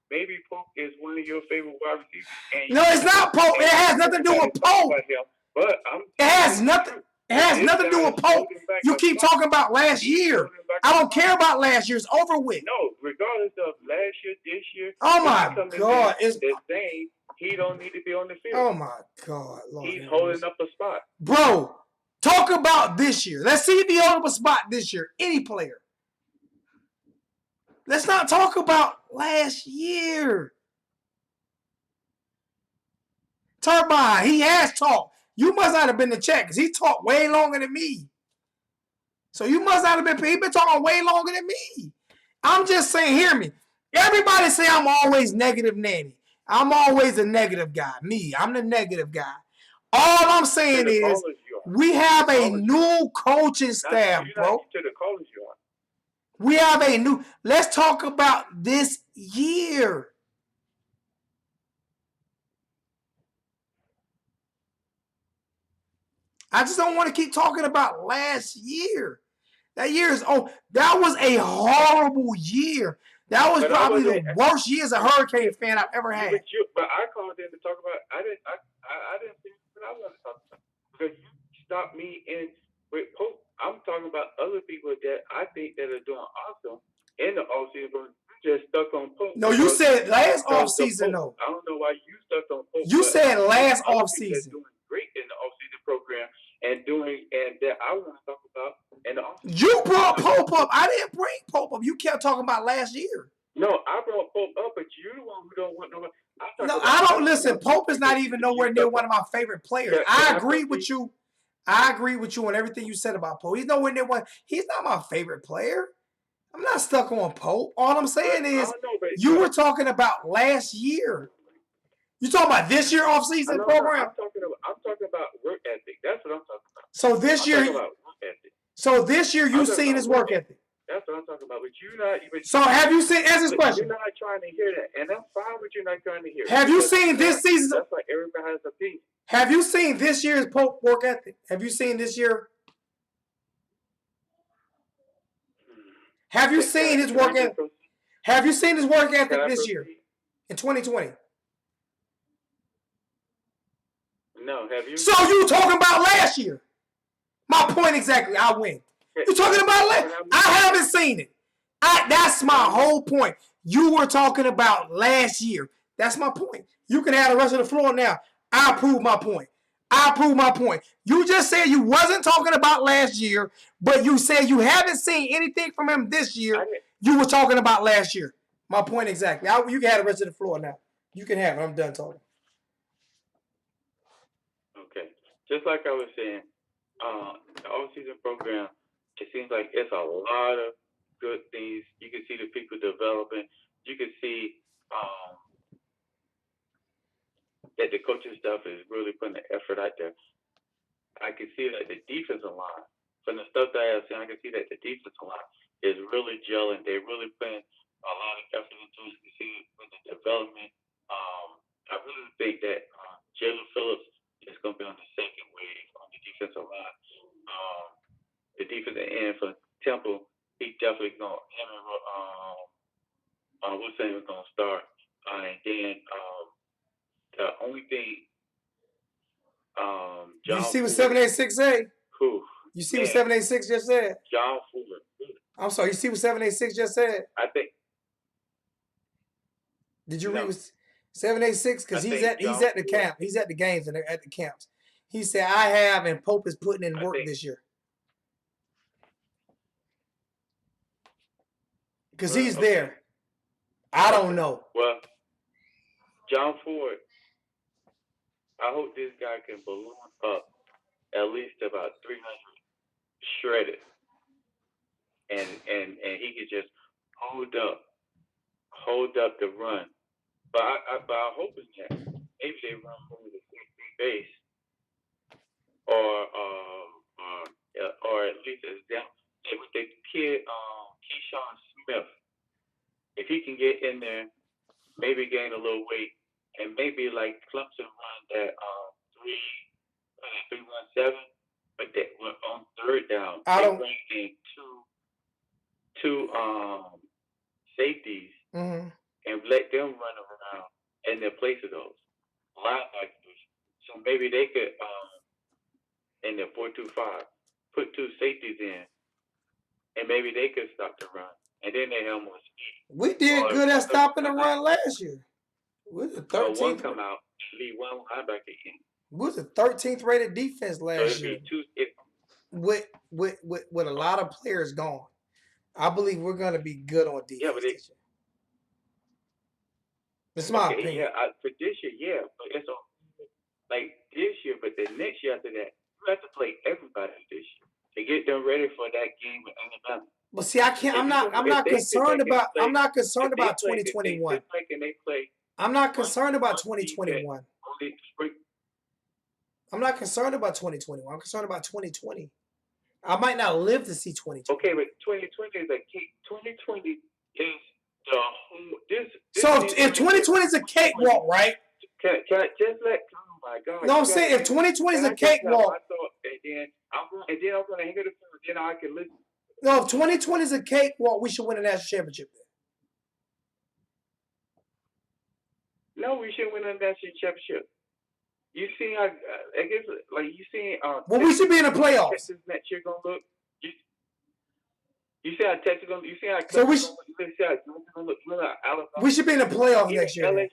Maybe Pope is one of your favorite wide receivers. No, it's not Pope. It has nothing to do with Pope. It has nothing to do with Pope. You keep talking about last year. I don't care about last year. It's over with. No, regardless of last year, this year. Oh my God! He don't need to be on the field. Oh my God! Lord, he's holding up a spot, bro. Talk about this year. Let's see if he holds up a spot this year. Any player. Let's not talk about last year. Turbine, he has talked. You must not have been to check because he talked way longer than me. So you must not have been. He been talking way longer than me. I'm just saying, hear me. Everybody say I'm always negative nanny. I'm always a negative guy. Me, I'm the negative guy. All I'm saying is we have a new coaching staff, bro. We have a new. Let's talk about this year. I just don't want to keep talking about last year. That year is that was a horrible year. That was probably the worst year as a Hurricane fan I've ever had. But I called in to talk about. I didn't think what I wanted to talk about because you stopped me in with Pope. I'm talking about other people that I think that are doing awesome in the offseason. Just stuck on Pope. No, you said last offseason though. I don't know why you stuck on Pope. You said last offseason. offseason. Doing great in the offseason program and that I want to talk about in the offseason. You brought Pope up. I didn't bring Pope up. You kept talking about last year. No, I brought Pope up, but you're the one who don't want no. No, I don't listen. Pope is not even nowhere near one of my favorite players. I agree with you. I agree with you on everything you said about Pope. He's nowhere near one. He's not my favorite player. I'm not stuck on Pope. All I'm saying is you were talking about last year. You talking about this year offseason program? I'm talking about work ethic. That's what I'm talking about. So this year, so this year you've seen his work ethic. That's what I'm talking about. But you're not even. So have you seen? Answer this question. You're not trying to hear that, and I'm fine with you not trying to hear. Have you seen this season? That's like everybody has an opinion. Have you seen this year's Pope work ethic? Have you seen this year? Have you seen his work ethic? Have you seen his work ethic this year in 2020? No, have you? So you talking about last year? My point exactly. I win. You talking about last? I haven't seen it. That's my whole point. You were talking about last year. That's my point. You can have the rest of the floor now. I prove my point. I prove my point. You just said you wasn't talking about last year, but you said you haven't seen anything from him this year. You were talking about last year. My point exactly. You can have the rest of the floor now. You can have it. I'm done talking. Okay. Just like I was saying, the all-season program, it seems like it's a lot of good things. You can see the people developing. You can see that the coaching staff is really putting the effort out there. I can see that the defensive line, from the stuff that I have seen, I can see that the defensive line is really gelling. They're really putting a lot of effort into it. You see with the development. I really think that Jalen Phillips is going to be on the second wave on the defensive line. The defensive end for Temple, he definitely going to, him and Wilson is going to start. And then the only thing, John you see what 786 say? Who? You see what 786 just said? John Fuller. I'm sorry. You see what 786 just said? I think. Did you read what 786? Because he's at the camp. He's at the games and at the camps. He said, "I have," and Pope is putting in work this year. Because he's there. I don't know. Well, John Ford, I hope this guy can balloon up at least about 300 shredded. And he can just hold up the run. But I'm hoping that maybe they run over the 60 base or at least as them. With the kid, Keyshawn Smith, if he can get in there, maybe gain a little weight, and maybe like Clemson run that 3-1-7, but that on third down, they bring in two safeties and let them run around in their place of those linebackers. So maybe they could in their 4-2-5 put two safeties in. And maybe they could stop the run. And then they have more speed. We did good at stopping the run last year. We're the 13th. One come out and leave one linebacker in. We was the 13th rated defense last year. With a lot of players gone. I believe we're going to be good on defense. Yeah, but this year. It's my opinion. Yeah, for this year, yeah. But it's like this year, but the next year after that, you have to play everybody this year to get them ready for that game with Alabama. But see, I can't. I'm not concerned about 2021. I'm not concerned about 2021. I'm not concerned about 2021. I'm concerned about 2020. I might not live to see 2020. Okay, but 2020 is a cake. 2020 is the whole. So if 2020 is a cakewalk, right? Can I just let? Oh my God! No, I'm saying if 2020 is a cakewalk. And then I'm gonna hang it up, then I can listen. No, if 2020 is a cakewalk, we should win a national championship. No, we shouldn't win a national championship. You see how I guess like you see. Well, we should be in the playoffs. Texas next year gonna look. You see how Texas gonna. You see how so we gonna look. You see how Georgia gonna look. You know how Alabama. We should be in the playoffs next year. LSU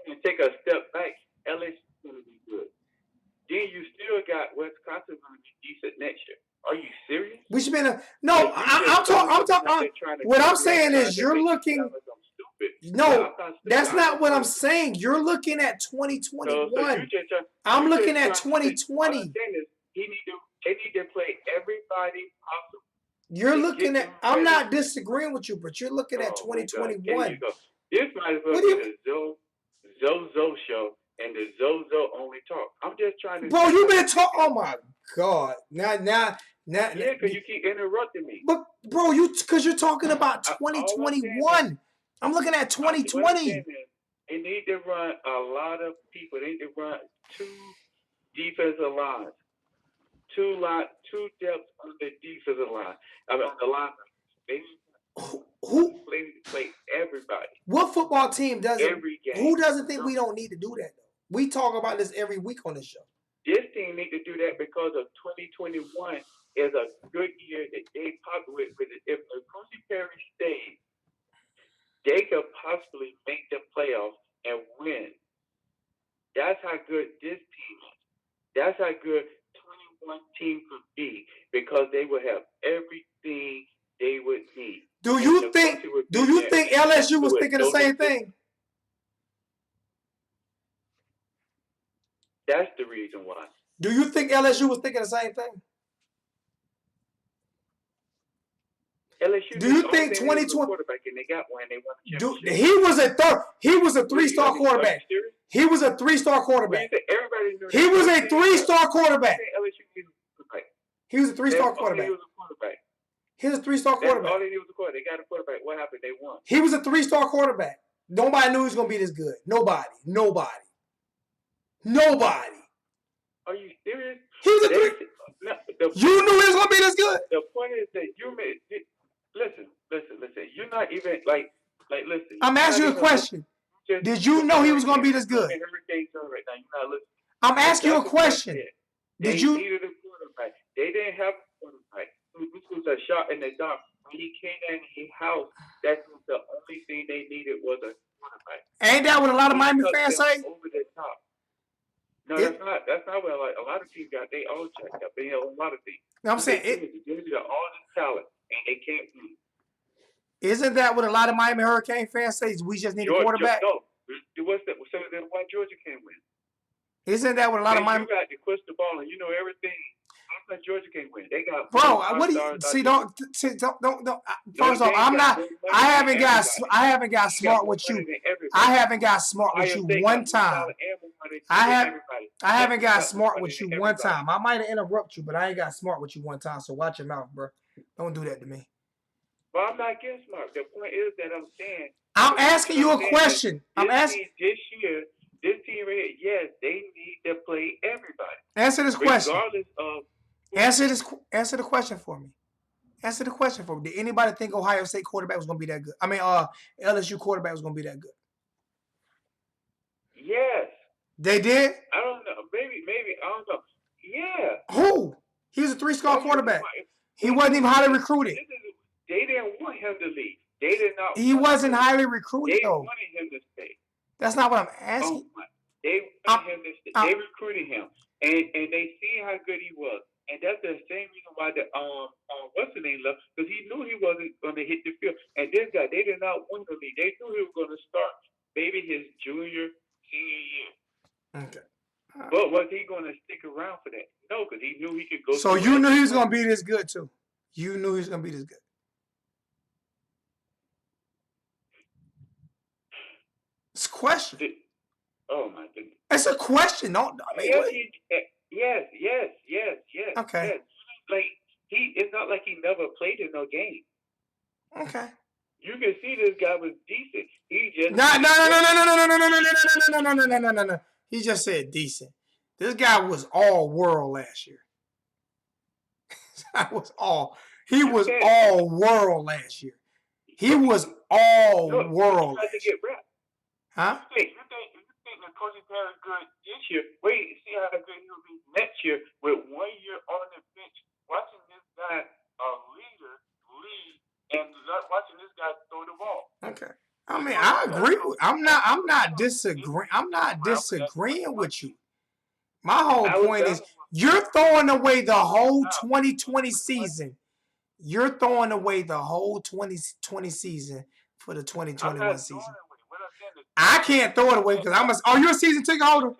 gonna take a step back. LSU gonna be good. Then you still got Wisconsin gonna be decent next year. Are you serious? We should be in a no. I'm talking. What I'm saying is you're looking. No, that's not what I'm saying. You're looking at 2021. I'm looking at 2020. They need to play everybody possible. You're looking at. I'm not disagreeing with you, but you're looking at 2021. This might as well be the Zozo show and the Zozo only talk. I'm just trying to. Bro, you've been talking. Oh my God! Now. Yeah, because you keep interrupting me. But bro, because you're talking about 2021. I'm looking at 2020. They need to run a lot of people. They need to run 2 defensive lines, 2 depths on the defensive line. I mean, on the line. They need to play everybody. What football team doesn't? Every game. Who doesn't think we don't need to do that? Though? We talk about this every week on this show. This team need to do that because of 2021 is a good year that they possibly with it. If Coach Perry stays, they could possibly make the playoffs and win. That's how good this team is. That's how good 21 team could be because they would have everything they would need. Do you think LSU was thinking the same thing? That's the reason why. Do you think LSU was thinking the same thing? LSU. Do you think 2020? Quarterback and they got one. They won the championship. He was a 3-star quarterback. He was a 3-star quarterback. He was a 3-star quarterback. He was a 3-star quarterback. He was a 3-star quarterback. All they did was a quarterback. They got a quarterback. What happened? They won. He was a 3-star quarterback. Nobody knew he was gonna be this good. Nobody. Are you serious? He was a 3. You knew he was gonna be this good. The point is that you made. Listen. You're not even like listen. I'm asking you a question. Did you know he was gonna be this good? I'm asking you a question. Did you? They didn't have a quarterback. This was a shot in the dark. When he came in his house, that was the only thing they needed was a quarterback. Ain't that what a lot of Miami fans say? Over the top. No, that's not what a lot of teams got. They all checked up. They have a lot of things. I'm saying they got all this talent and they can't win. Isn't that what a lot of Miami Hurricane fans say? We just need a quarterback. No, what's that? So then why Georgia can't win? Isn't that what a lot of Miami? You got to crystal ball and you know everything. How come Georgia can't win? They got. Bro, what do you see? Don't. First off, I'm not. I haven't got smart with you. I haven't got smart with you one time. I haven't got smart with you one time. I might have interrupted you, but I ain't got smart with you one time. So watch your mouth, bro. Don't do that to me. Well, I'm not getting smart. The point is that I'm saying. I'm asking you a question. I'm asking. This year, this team right here, yes, they need to play everybody. Answer this question. Regardless of. Answer the question for me. Answer the question for me. Did anybody think Ohio State quarterback was going to be that good? I mean, LSU quarterback was going to be that good? Yes. They did? I don't know. Maybe. I don't know. Yeah. Who? He was a 3-star quarterback. He wasn't even highly recruited. They didn't want him to leave. They did not. He wasn't highly recruited, though. They wanted him to stay. That's not what I'm asking. They wanted him to stay. They recruited him, and they seen how good he was. And that's the same reason why the what's the name left, because he knew he wasn't going to hit the field. And this guy, they did not want him to leave. They knew he was going to start maybe his senior year. Okay. But was he going to stick around for that? No, because he knew he could go. So you knew he was going to be this good too. You knew he was going to be this good. It's a question. Oh my goodness. It's a question. Don't. I mean, Yes. Okay. Yes. Like it's not like he never played in no game. Okay. You can see this guy was decent. He just No. He just said decent. This guy was all world last year. He was all world last year. He was all world. He tried to get rep. Huh? You think the coaching player is good this year? Wait I'm not disagreeing with you. My whole point is you're throwing away the whole 2020 season. You're throwing away the whole 2020 season for the 2021 season. I can't throw it away because are you a season ticket holder?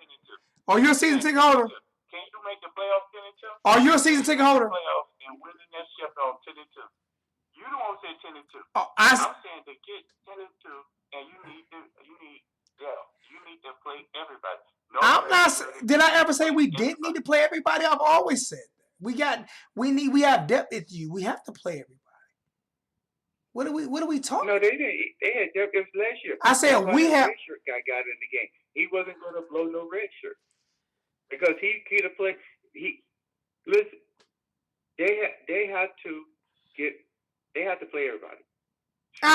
Are you a season ticket holder? Can you make the playoffs 10-2? Are you a season ticket holder? Playoffs and winning that ship on 10-2. You don't want to say 10-2. I'm saying to get 10-2, and you need to play everybody. I'm not. Did I ever say we didn't need to play everybody? I've always said that. We have depth with you. We have to play everybody. What are we talking? No, they didn't. They had depth last year. I said we have. Red shirt guy got in the game. He wasn't going to blow no red shirt because he'd have played. Listen. They had to play everybody.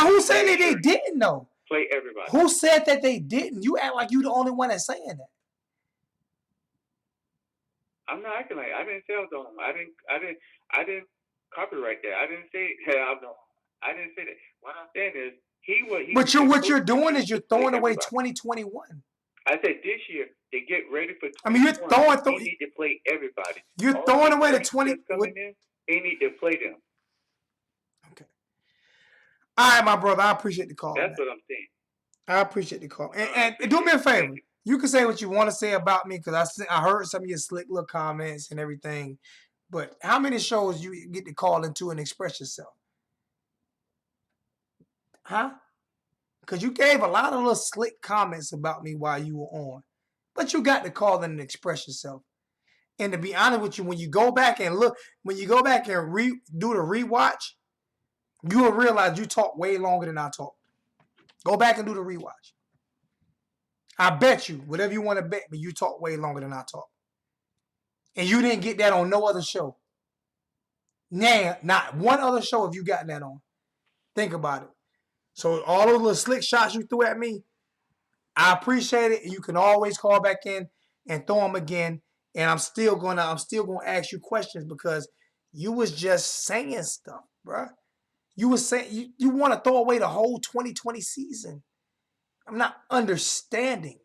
Who said that they didn't though? Play everybody. Who said that they didn't? You act like you the only one that's saying that. I'm not acting like I didn't say I was the only one. I didn't copyright that. I didn't say I didn't say that. What I'm saying is But what you're doing is you're throwing away 2021. I said this year to get ready for 2021. I mean, You need to play everybody. You're throwing away the 20. They need to play them. Okay. All right, my brother. I appreciate the call. That's what I'm saying. I appreciate the call. And do me a favor. You can say what you want to say about me because I heard some of your slick little comments and everything. But how many shows you get to call into and express yourself? Huh? Because you gave a lot of little slick comments about me while you were on. But you got to call in and express yourself. And to be honest with you, when you go back and do the rewatch, you will realize you talk way longer than I talk. Go back and do the rewatch. I bet you, whatever you want to bet me, you talk way longer than I talk. And you didn't get that on no other show. Nah, not one other show have you gotten that on. Think about it. So all those little slick shots you threw at me, I appreciate it. You can always call back in and throw them again. And I'm still gonna ask you questions because you was just saying stuff, bruh. You was saying you want to throw away the whole 2020 season. I'm not understanding.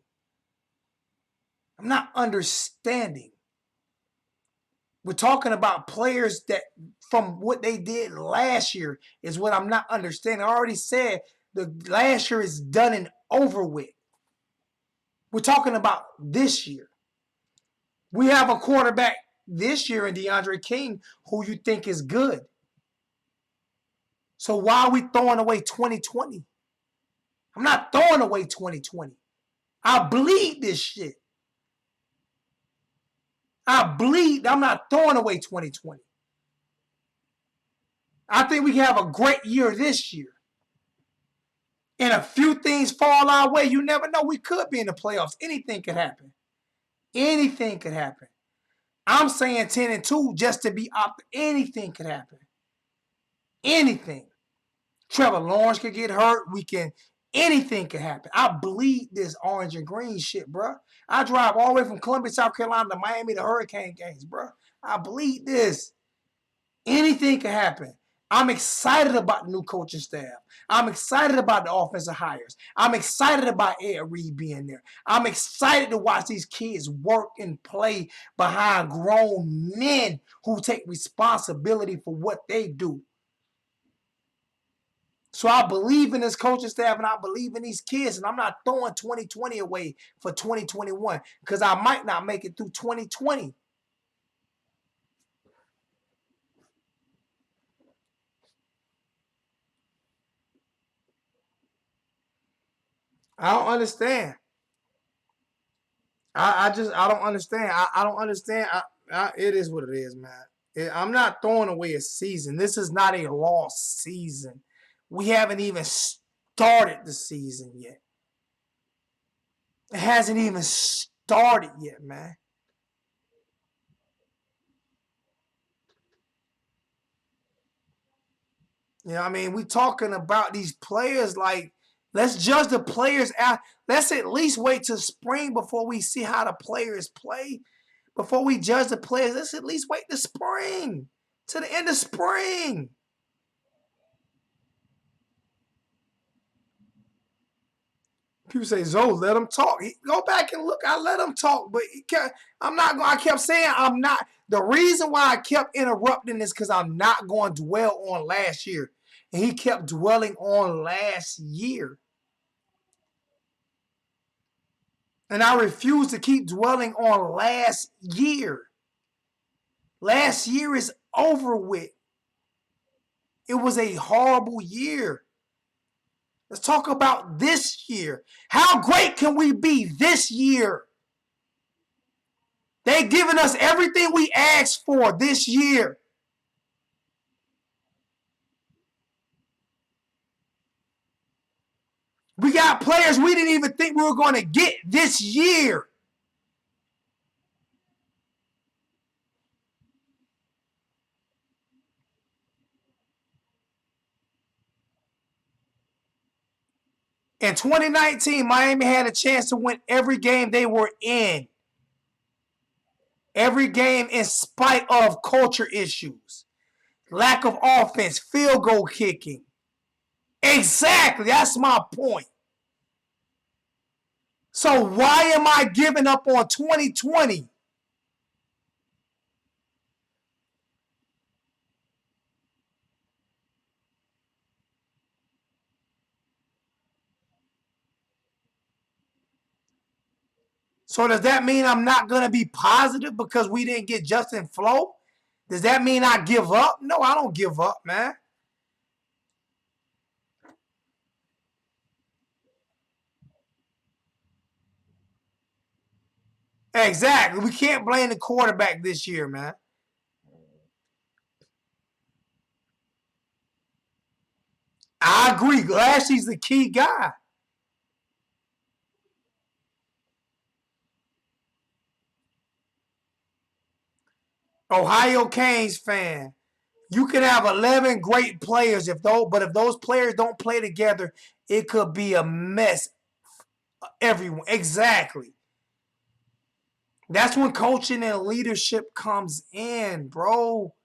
We're talking about players that from what they did last year is what I'm not understanding. I already said the last year is done and over with. We're talking about this year. We have a quarterback this year in DeAndre King who you think is good. So why are we throwing away 2020? I'm not throwing away 2020. I bleed this shit. I'm not throwing away 2020. I think we can have a great year this year. And a few things fall our way. You never know. We could be in the playoffs. Anything could happen. I'm saying 10-2 just to be up. Anything could happen. Anything. Trevor Lawrence could get hurt. Anything could happen. I bleed this orange and green shit, bro. I drive all the way from Columbia, South Carolina to Miami to Hurricane games, bro. I bleed this. Anything could happen. I'm excited about the new coaching staff. I'm excited about the offensive hires. I'm excited about Ed Reed being there. I'm excited to watch these kids work and play behind grown men who take responsibility for what they do. So I believe in this coaching staff and I believe in these kids, and I'm not throwing 2020 away for 2021 because I might not make it through 2020. I don't understand. I don't understand. I don't understand. It is what it is, man. I'm not throwing away a season. This is not a lost season. We haven't even started the season yet. It hasn't even started yet, man. You know what I mean? We talking about these players like, let's judge the players out. Let's at least wait till spring before we see how the players play. Before we judge the players, let's at least wait to spring. To the end of spring. People say, Zoe, let him talk. Go back and look. I let him talk, but I'm not going. I kept saying I'm not. The reason why I kept interrupting is because I'm not going to dwell on last year. And he kept dwelling on last year. And I refuse to keep dwelling on last year. Last year is over with. It was a horrible year. Let's talk about this year. How great can we be this year? They've given us everything we asked for this year. We got players we didn't even think we were going to get this year. In 2019, Miami had a chance to win every game they were in. Every game in spite of culture issues, lack of offense, field goal kicking. Exactly, that's my point. So why am I giving up on 2020? So does that mean I'm not going to be positive because we didn't get Justin Flo? Does that mean I give up? No, I don't give up, man. Exactly. We can't blame the quarterback this year, man. I agree. Lashley's the key guy. Ohio Canes fan. You can have 11 great players but if those players don't play together, it could be a mess. Everyone. Exactly. That's when coaching and leadership comes in, bro.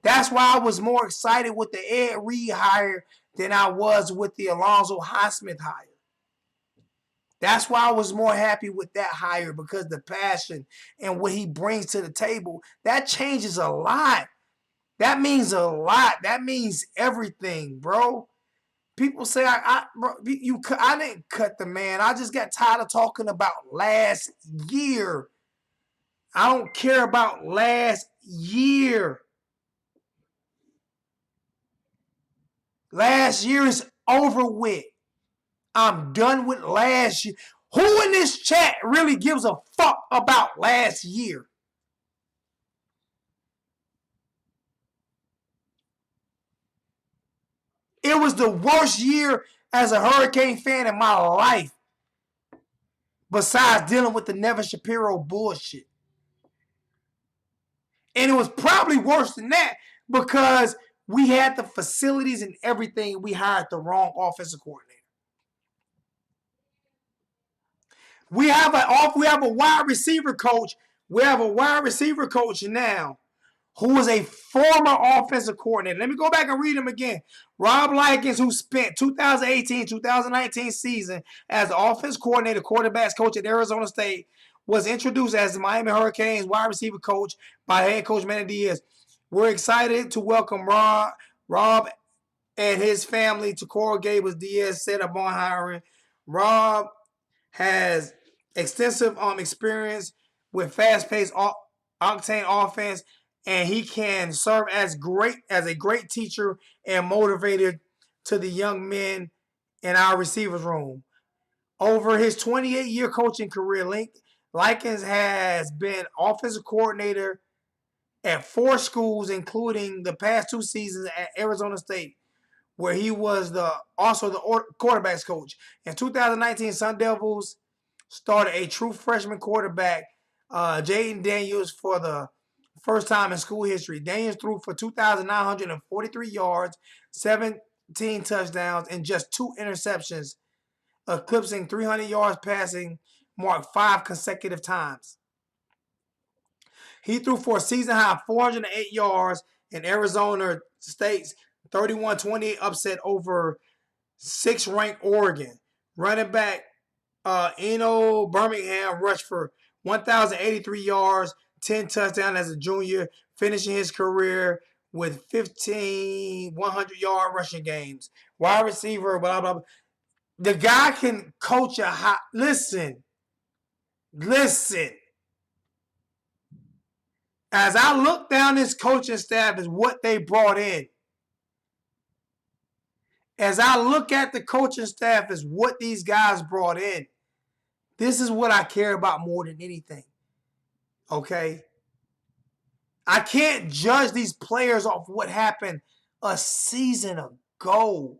That's why I was more excited with the Ed Reed hire than I was with the Alonzo Highsmith hire. That's why I was more happy with that hire because the passion and what he brings to the table, that changes a lot. That means a lot. That means everything, bro. People say I didn't cut the man. I just got tired of talking about last year. I don't care about last year. Last year is over with. I'm done with last year. Who in this chat really gives a fuck about last year? It was the worst year as a Hurricane fan in my life. Besides dealing with the Nevin Shapiro bullshit. And it was probably worse than that because we had the facilities and everything. We hired the wrong offensive coordinator. We have a wide receiver coach. We have a wide receiver coach now who was a former offensive coordinator. Let me go back and read him again. Rob Likens, who spent 2018-2019 season as the offense coordinator, quarterbacks coach at Arizona State, was introduced as the Miami Hurricanes wide receiver coach by head coach Manny Diaz. We're excited to welcome Rob and his family to Coral Gables. Diaz said upon hiring. Rob has extensive experience with fast-paced octane offense, and he can serve as a great teacher and motivator to the young men in our receivers room. Over his 28-year coaching career, Likens has been offensive coordinator at 4 schools, including the past 2 seasons at Arizona State, where he was also the quarterbacks coach. In 2019, Sun Devils started a true freshman quarterback, Jaden Daniels, for the first time in school history. Daniels threw for 2,943 yards, 17 touchdowns, and just 2 interceptions, eclipsing 300 yards passing mark 5 consecutive times. He threw for a season high 408 yards in Arizona State's 31-28 upset over 6th ranked Oregon. Running back Eno Birmingham rushed for 1,083 yards, 10 touchdowns as a junior, finishing his career with 15 100-yard rushing games. Wide receiver, blah, blah, blah. The guy can coach a hot. Listen. As I look down this coaching staff is what they brought in. As I look at the coaching staff is what these guys brought in. This is what I care about more than anything. Okay? I can't judge these players off what happened a season ago.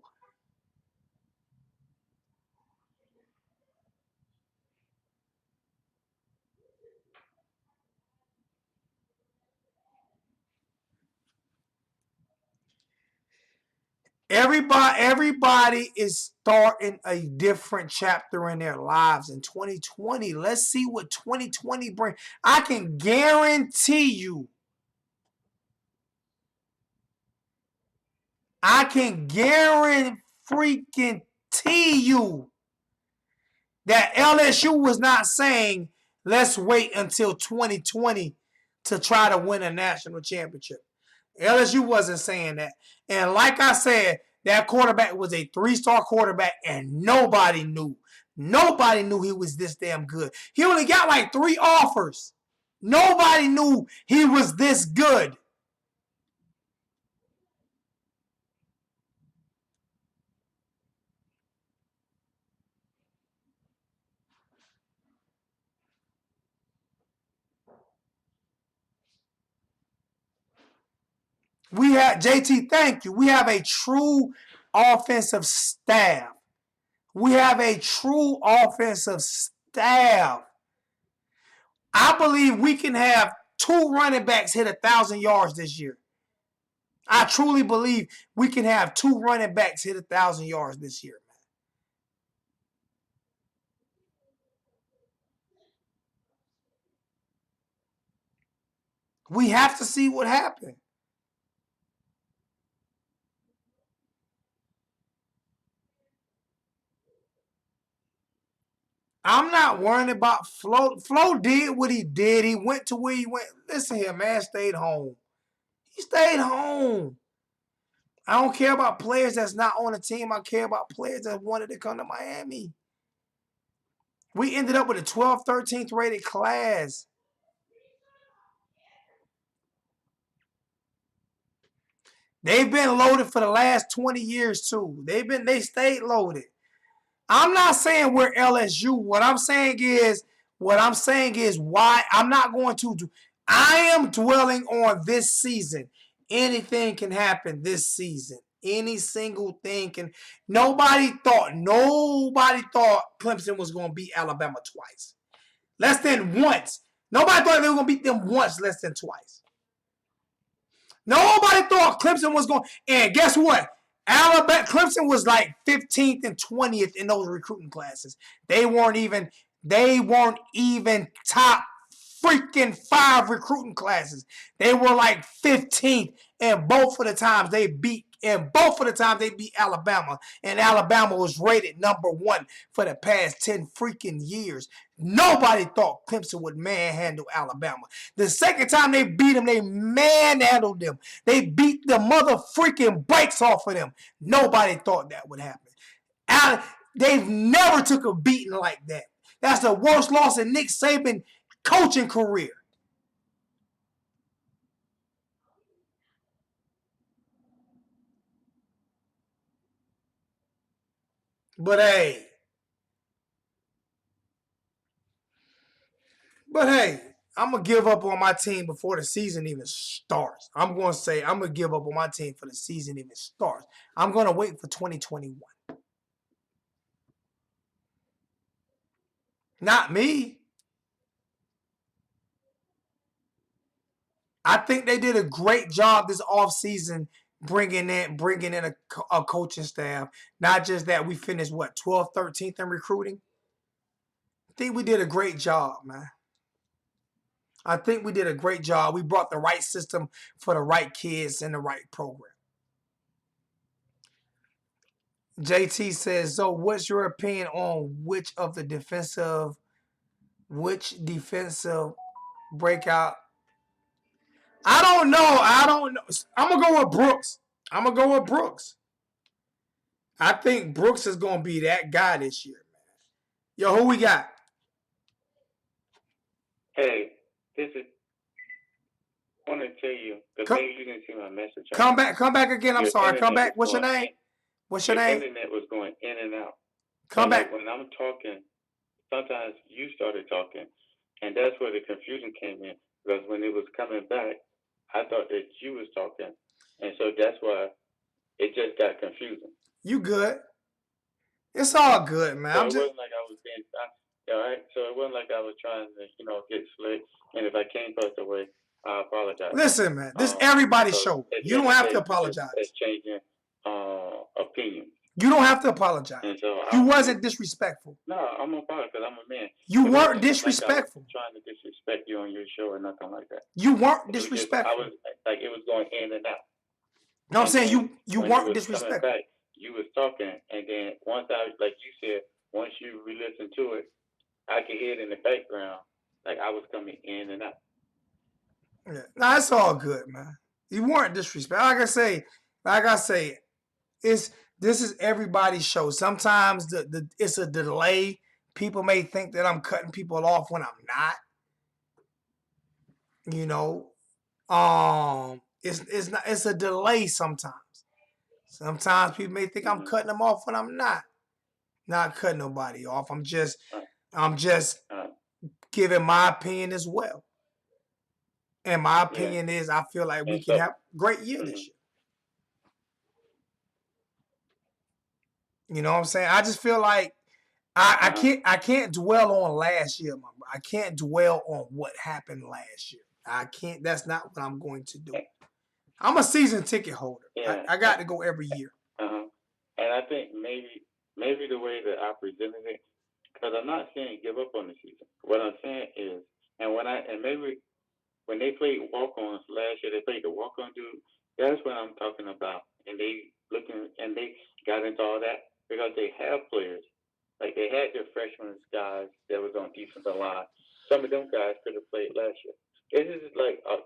Everybody is starting a different chapter in their lives in 2020. Let's see what 2020 brings. I can guarantee you. I can guarantee you that LSU was not saying, let's wait until 2020 to try to win a national championship. LSU wasn't saying that. And like I said, that quarterback was a 3-star quarterback, and nobody knew. Nobody knew he was this damn good. He only got like 3 offers. Nobody knew he was this good. We have, JT, thank you. We have a true offensive staff. We have a true offensive staff. I believe we can have 2 running backs hit 1,000 yards this year. I truly believe we can have 2 running backs hit 1,000 yards this year, man. We have to see what happens. I'm not worrying about Flo. Flo did what he did. He went to where he went. Listen here, man, stayed home. He stayed home. I don't care about players that's not on the team. I care about players that wanted to come to Miami. We ended up with a 12th, 13th rated class. They've been loaded for the last 20 years too. They stayed loaded. I'm not saying we're LSU. What I'm saying is why I'm not going to do. I am dwelling on this season. Anything can happen this season. Any single thing can. Nobody thought Clemson was going to beat Alabama twice. Less than once. Nobody thought they were going to beat them once, less than twice. Nobody thought Clemson was going. And guess what? Clemson was like 15th and 20th in those recruiting classes. They weren't even top freaking 5 recruiting classes. They were like 15th, and both of the times they beat Alabama, and Alabama was rated number 1 for the past 10 freaking years. Nobody thought Clemson would manhandle Alabama. The second time they beat them, they manhandled them. They beat the mother freaking brakes off of them. Nobody thought that would happen. They've never took a beating like that. That's the worst loss in Nick Saban's coaching career. But hey, I'm going to give up on my team before the season even starts. I'm going to say I'm going to give up on my team for the season even starts. I'm going to wait for 2021. Not me. I think they did a great job this offseason bringing in a coaching staff. Not just that, we finished, 12th, 13th in recruiting? I think we did a great job, man. I think we did a great job. We brought the right system for the right kids in the right program. JT says, so what's your opinion on which defensive breakout? I don't know. I'm going to go with Brooks. I think Brooks is going to be that guy this year, man. Yo, who we got? Hey, this is. I want to tell you because maybe you didn't see my message. Come back again. I'm sorry. Come back. What's your name? Your internet was going in and out. Come back. Like when I'm talking, sometimes you started talking, and that's where the confusion came in. Because when it was coming back, I thought that you was talking, and so that's why it just got confusing. You good? It's all good, man. So it wasn't like I was being. All right. So it wasn't like I was trying to, get slick. And if I came past the way, I apologize. Listen, man. This everybody's show. You don't have to apologize. It's changing opinion. You don't have to apologize. So you wasn't disrespectful. No, I'm gonna apologize because I'm a man. You weren't disrespectful. Like I was trying to disrespect you on your show or nothing like that. You weren't disrespectful. I was like it was going in and out. No, I'm saying you weren't disrespectful. Back, you was talking, and then once like you said, once you re-listen to it, I could hear it in the background, like I was coming in and out. Yeah, no, it's all good, man. You weren't disrespectful. Like I say, this is everybody's show. Sometimes it's a delay. People may think that I'm cutting people off when I'm not. It's not. It's a delay sometimes. Sometimes people may think I'm cutting them off when I'm not. Not cutting nobody off. I'm just giving my opinion as well. And my opinion is I feel like we can have a great year this year. You know what I'm saying? I just feel like I can't dwell on last year, my bro. I can't dwell on what happened last year. I can't. That's not what I'm going to do. I'm a season ticket holder. Yeah. I got to go every year. And I think maybe the way that I presented it, because I'm not saying give up on the season. What I'm saying is, maybe when they played walk-ons last year, they played the walk-on dude. That's what I'm talking about. And they got into all that because they have players. Like they had their freshman guys that was on defensive line. Some of them guys could have played last year. This is like a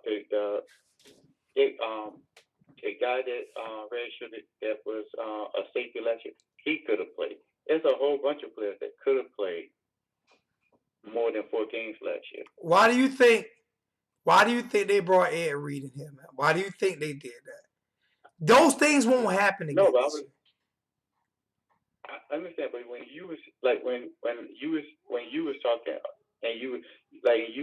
guy that redshirted that was a safety last year. He could have played. There's a whole bunch of players that could have played more than 4 games last year. Why do you think they brought Ed Reed in here, man? Why do you think they did that? Those things won't happen again. No, but I understand, but when you was like when you was talking and you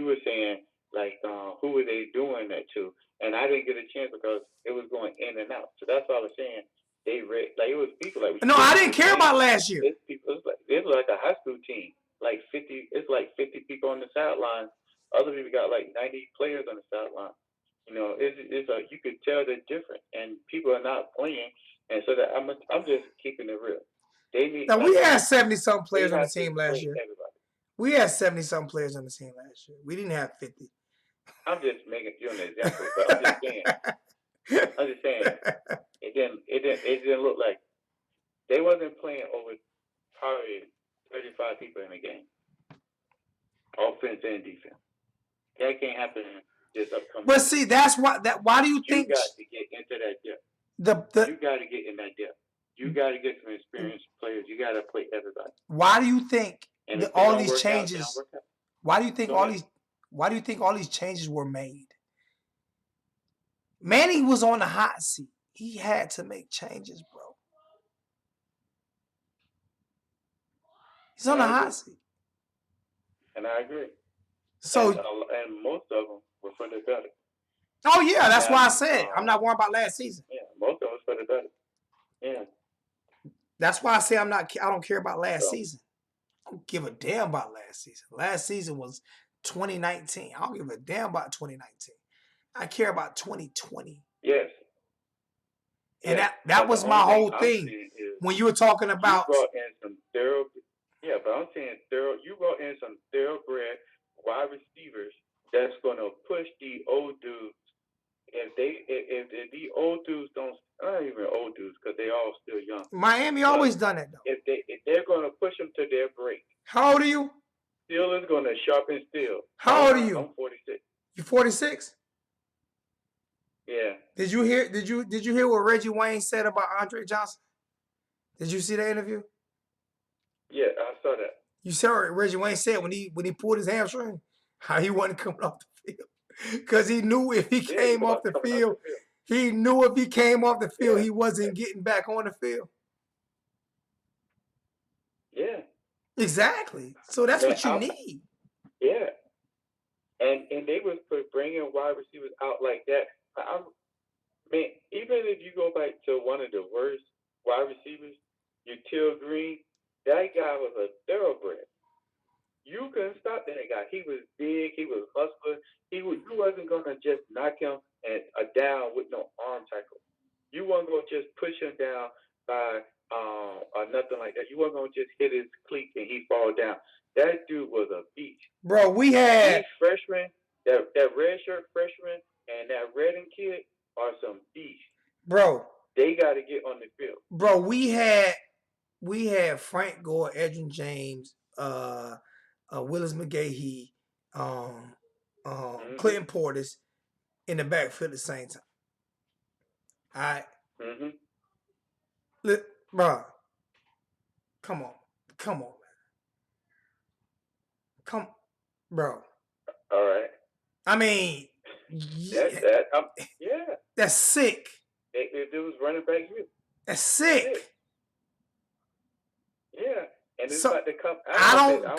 were saying like who were they doing that to, and I didn't get a chance because it was going in and out. So that's what I was saying. They read like it was people like. No, I didn't care about last year. It was like a high school team. Like 50, it's like 50 people on the sideline. Other people got like 90 players on the sideline. You could tell they're different, and people are not playing. And so that I'm just keeping it real. Now we had 70-something players on the team last year. We had 70-something players on the team last year. We didn't have 50. I'm just making you an example, but I'm just saying. It didn't look like they wasn't playing over probably 35 people in a game, offense and defense. That can't happen this upcoming. But see, that's why. Why do you think you got to get into that depth? You got to get in that depth. You got to get some experienced players. You got to play everybody. Why do you think all these changes? Why do you think all these? Why do you think all these changes were made? Manny was on the hot seat. He had to make changes, bro. He's on the hot seat. And I agree. So and most of them were for the better. Oh yeah, that's why I said I'm not worried about last season. Yeah, most of them was for the better. Yeah. That's why I say I don't care about last season. I don't give a damn about last season. Last season was 2019. I don't give a damn about 2019. I care about 2020. Yes. And that was my whole thing. When you were talking about you brought in some but I'm saying you brought in some thoroughbred wide receivers that's gonna push the old dudes. If the old dudes don't, not even old dudes, because they all still young. Miami always done that though. If they're gonna push them to their break. How old are you? Steel is gonna sharpen steel. How old are you? I'm 46. You 46? Yeah. Did you hear what Reggie Wayne said about Andre Johnson? Did you see that interview? Yeah, I saw that. You saw what Reggie Wayne said when he pulled his hamstring, how he wasn't coming off the field because he knew if he came off the field, he wasn't getting back on the field. Yeah. Exactly. So that's what you need. Yeah. And they was bringing wide receivers out like that. I mean, even if you go back to one of the worst wide receivers, Till Green, that guy was a thoroughbred. You couldn't stop that guy. He was big. He was hustler. You wasn't gonna just knock him down with no arm tackle. You wasn't gonna just push him down by or nothing like that. You wasn't gonna just hit his cleat and he fall down. That dude was a beast. Bro, we had these freshmen, that red shirt freshman and that Redding kid are some beasts. Bro, they got to get on the field. Bro, we had Frank Gore, Edgerrin James, Willis McGahee, Clinton Portis in the backfield at the same time. All right. Mm-hmm. Look, bro. Come on, man. Bro. All right. I mean, yeah. That's sick. It was running back here. That's sick. Yeah, and it's about to come. I don't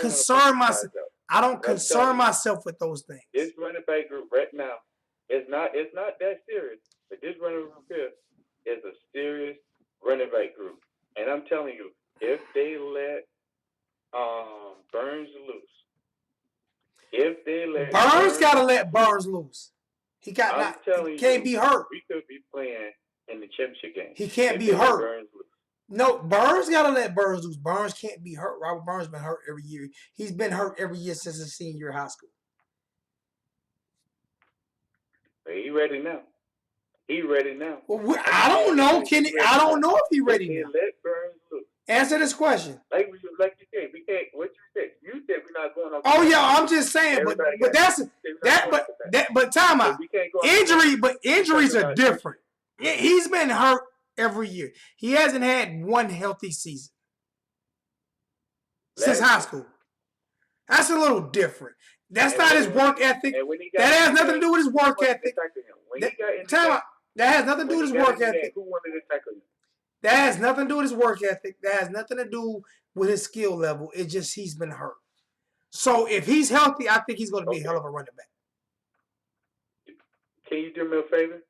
concern myself with those things. This running back group right now it's not that serious, but this running group here is a serious running back group, and I'm telling you, if they let Burns loose, Burns gotta let Burns loose. He can't be hurt. We could be playing in the championship game. He can't be hurt. No, Burns gotta let Burns loose. Burns can't be hurt. Robert Burns been hurt every year. He's been hurt every year since his senior year of high school. He ready now. Well, I don't know. I don't know if he's ready now. Let Burns loose. Answer this question. Like you said, we can't. What you said? You said we're not going on. Oh yeah, I'm just saying, but time out. Injuries are different. He's been hurt every year. He hasn't had one healthy season since high school. That's a little different. That's not his work ethic. That has nothing to do with his work ethic. Time out. That has nothing to do with his work ethic. Who wanted to tackle him? That has nothing to do with his work ethic. That has nothing to do with his skill level. It's just he's been hurt. So if he's healthy, I think he's going to be a hell of a running back. Can you do me a favor?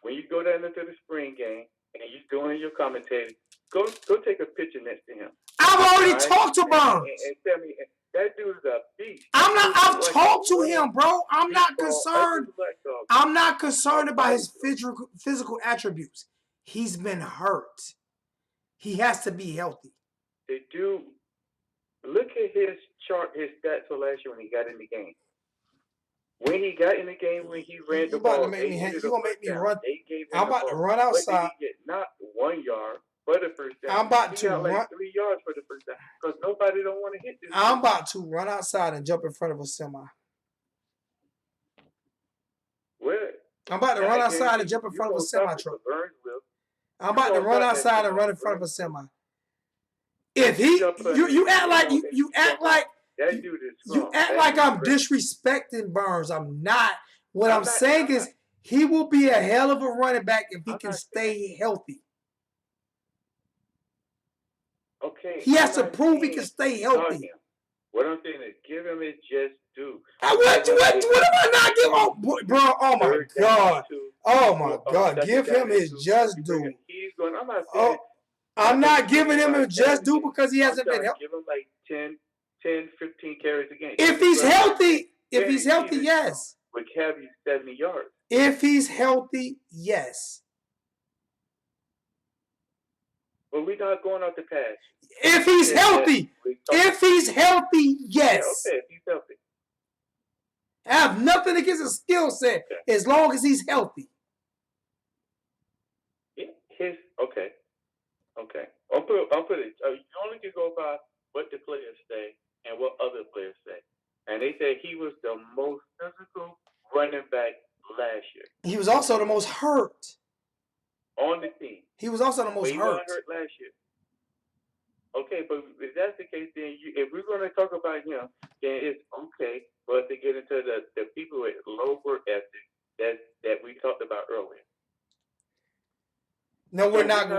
When you go down into the spring game and you're doing your commentary, go take a picture next to him. I've already talked to Burns. And tell me, that dude's a beast. I've talked to him, bro. I'm not concerned. I'm not concerned about his physical attributes. He's been hurt. He has to be healthy. The dude, look at his chart, his stats for last year when he got in the game. When he got in the game, when he ran the ball, you're gonna make me run. I'm about to run outside. He get not 1 yard for the first down. I'm about to run like 3 yards for the first down because nobody don't want to hit this. I'm about to run outside and jump in front of a semi. Where? I'm about to run outside and jump in front of a semi truck. I'm about to run outside and run in front of a semi. If you act like that dude is strong. You act like I'm disrespecting Burns. I'm not. What I'm saying is he will be a hell of a running back if he can stay healthy. Okay. He has to prove he can stay healthy. What I'm saying is give him his just due. What am I not giving? Bro, oh my God. Oh my God. Give him his just due. I'm not giving him his just due because he hasn't been healthy. Give him like 10, 15 carries a game. If he's healthy, yes. Would have you 70 yards. If he's healthy, yes. But we're not going off the pass. If he's healthy, yes. Yeah, okay, if he's healthy. I have nothing against his skill set as long as he's healthy. Okay. Okay. I'll put it. You only can go by what the players say and what other players say. And they said he was the most physical running back last year. He was also the most hurt on the team. He was also the most he hurt. wasn't hurt last year. Okay, but if that's the case, then if we're going to talk about him, then it's okay for us to get into the people with low work ethic that we talked about earlier. No, we're not.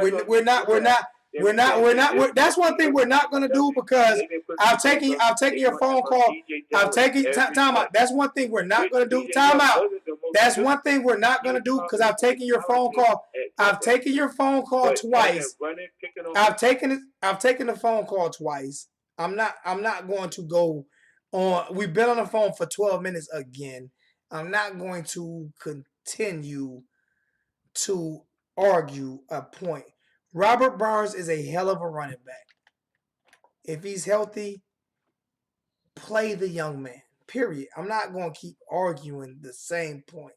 That's one thing we're not going to do because I've taken your phone call. I've taken time out. That's one thing we're not going to do. Time out. That's one thing we're not going to do because I've taken your phone call. I've taken your phone call twice. I've taken the phone call twice. I'm not going to go on. We've been on the phone for 12 minutes again. I'm not going to continue to argue a point. Robert Burns is a hell of a running back. If he's healthy, play the young man. Period. I'm not going to keep arguing the same point.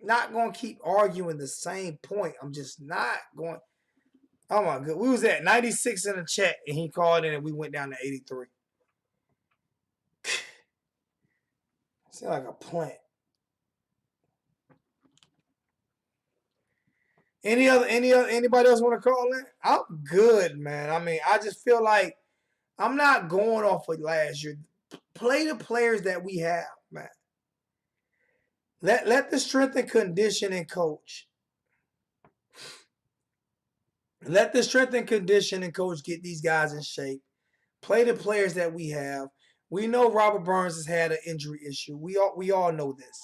Not going to keep arguing the same point. I'm just not going. Oh my God. We was at 96 in the chat and he called in and we went down to 83. Sound like a plant. Anybody else want to call in? I'm good, man. I mean, I just feel like I'm not going off of last year. Play the players that we have, man. Let the strength and conditioning coach. Let the strength and conditioning coach get these guys in shape. Play the players that we have. We know Robert Burns has had an injury issue. We all know this.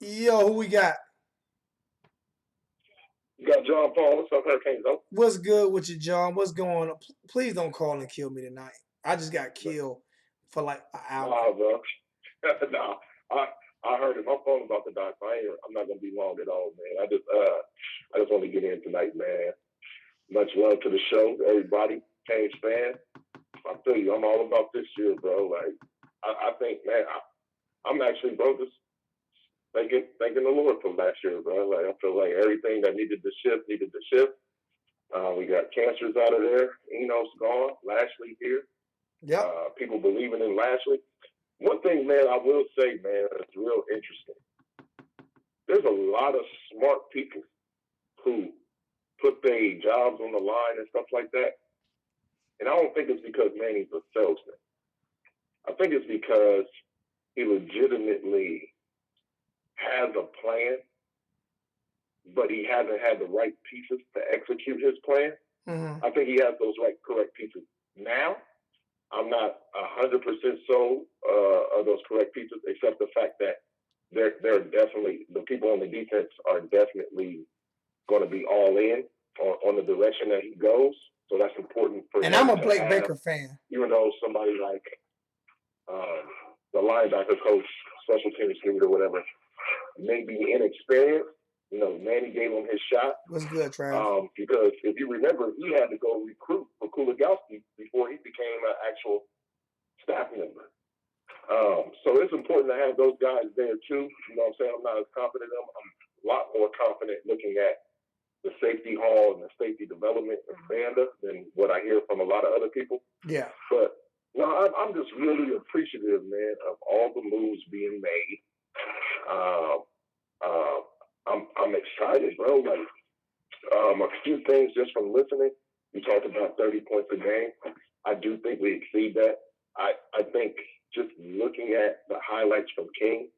Yo, who we got? You got John Paul. What's up, Hurricanes? What's good with you, John? What's going on? Please don't call and kill me tonight. I just got killed for like an hour. Nah, bro. Nah, I heard him. I'm calling about the doc. I'm not gonna be long at all, man. I just want to get in tonight, man. Much love to the show, everybody. Canes fan. I tell you, I'm all about this year, bro. Like, I think, man, I'm actually, bro, just thanking the Lord for last year, bro. Like, I feel like everything that needed to shift. We got cancers out of there. Eno's gone. Lashley here. Yeah. People believing in Lashley. One thing, man, I will say, man, it's real interesting. There's a lot of smart people who put their jobs on the line and stuff like that. And I don't think it's because Manny's a salesman. I think it's because he legitimately has a plan, but he hasn't had the right pieces to execute his plan. Mm-hmm. I think he has those correct pieces now. I'm not 100% sold of those correct pieces, except the fact that they're definitely, the people on the defense are definitely going to be all in on the direction that he goes. So that's important for him. And I'm a Blake Baker fan. Even though somebody like the linebacker coach, special teams leader, whatever, may be inexperienced, Manny gave him his shot. What's good, Travis? Because if you remember, he had to go recruit for Kuligowski before he became an actual staff member. So it's important to have those guys there too. You know what I'm saying? I'm not as confident in them. I'm a lot more confident looking at the safety hall and the safety development of Banda than what I hear from a lot of other people. Yeah. But no, I'm just really appreciative, man, of all the moves being made. I'm excited, bro. Like a few things just from listening. You talked about 30 points a game. I do think we exceed that. I think just looking at the highlights from King,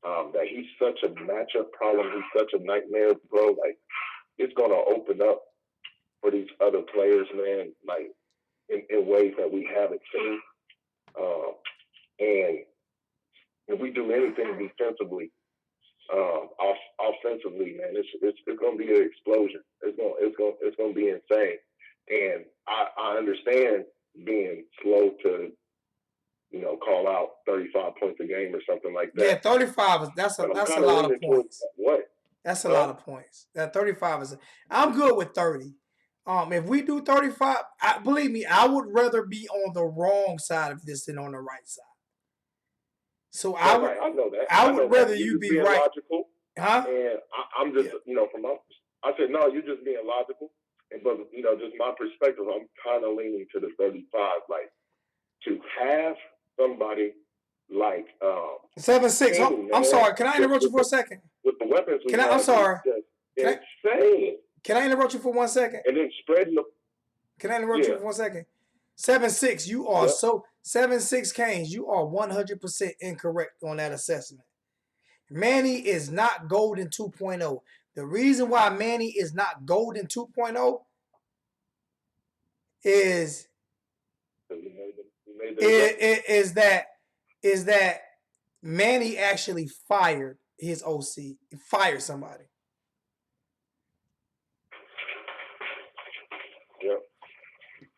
that he's such a matchup problem. He's such a nightmare, bro. Like, it's going to open up for these other players, man, like in ways that we haven't seen. And if we do anything defensively, offensively, man, it's going to be an explosion. It's going to be insane. And I understand being slow to, call out 35 points a game or something like that. Yeah, 35 that's a lot of points. What? That's a lot of points. That 35 is. I'm good with 30. If we do 35, believe me, I would rather be on the wrong side of this than on the right side. So I know that. I would rather you you just be being right. logical. Huh? And I'm just, from my, I said, no, you're just being logical. And but just my perspective, I'm kind of leaning to the 35, like to have somebody like 7'6". I'm sorry. Can I interrupt you for a second? With the weapons we have, I'm sorry. Insane. Can I interrupt you for 1 second? And then spreading the. Can I interrupt you for 1 second? 7'6". You are 7'6" Canes. You are 100% incorrect on that assessment. Manny is not Golden 2.0. The reason why Manny is not Golden 2.0 is that Manny actually fired his OC. He fired somebody. Yep.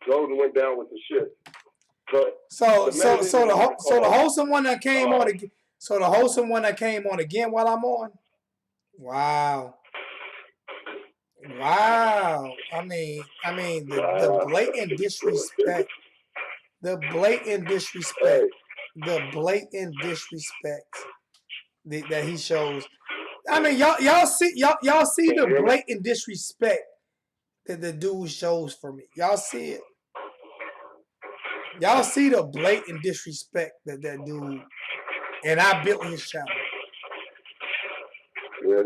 Golden went down with the shit. But so the wholesome one that came on again. So the wholesome one that came on again while I'm on. Wow. I mean the blatant disrespect. The blatant disrespect that he shows. I mean, y'all see the blatant disrespect that the dude shows for me. Y'all see it. Y'all see the blatant disrespect that dude. And I built his channel. Yeah,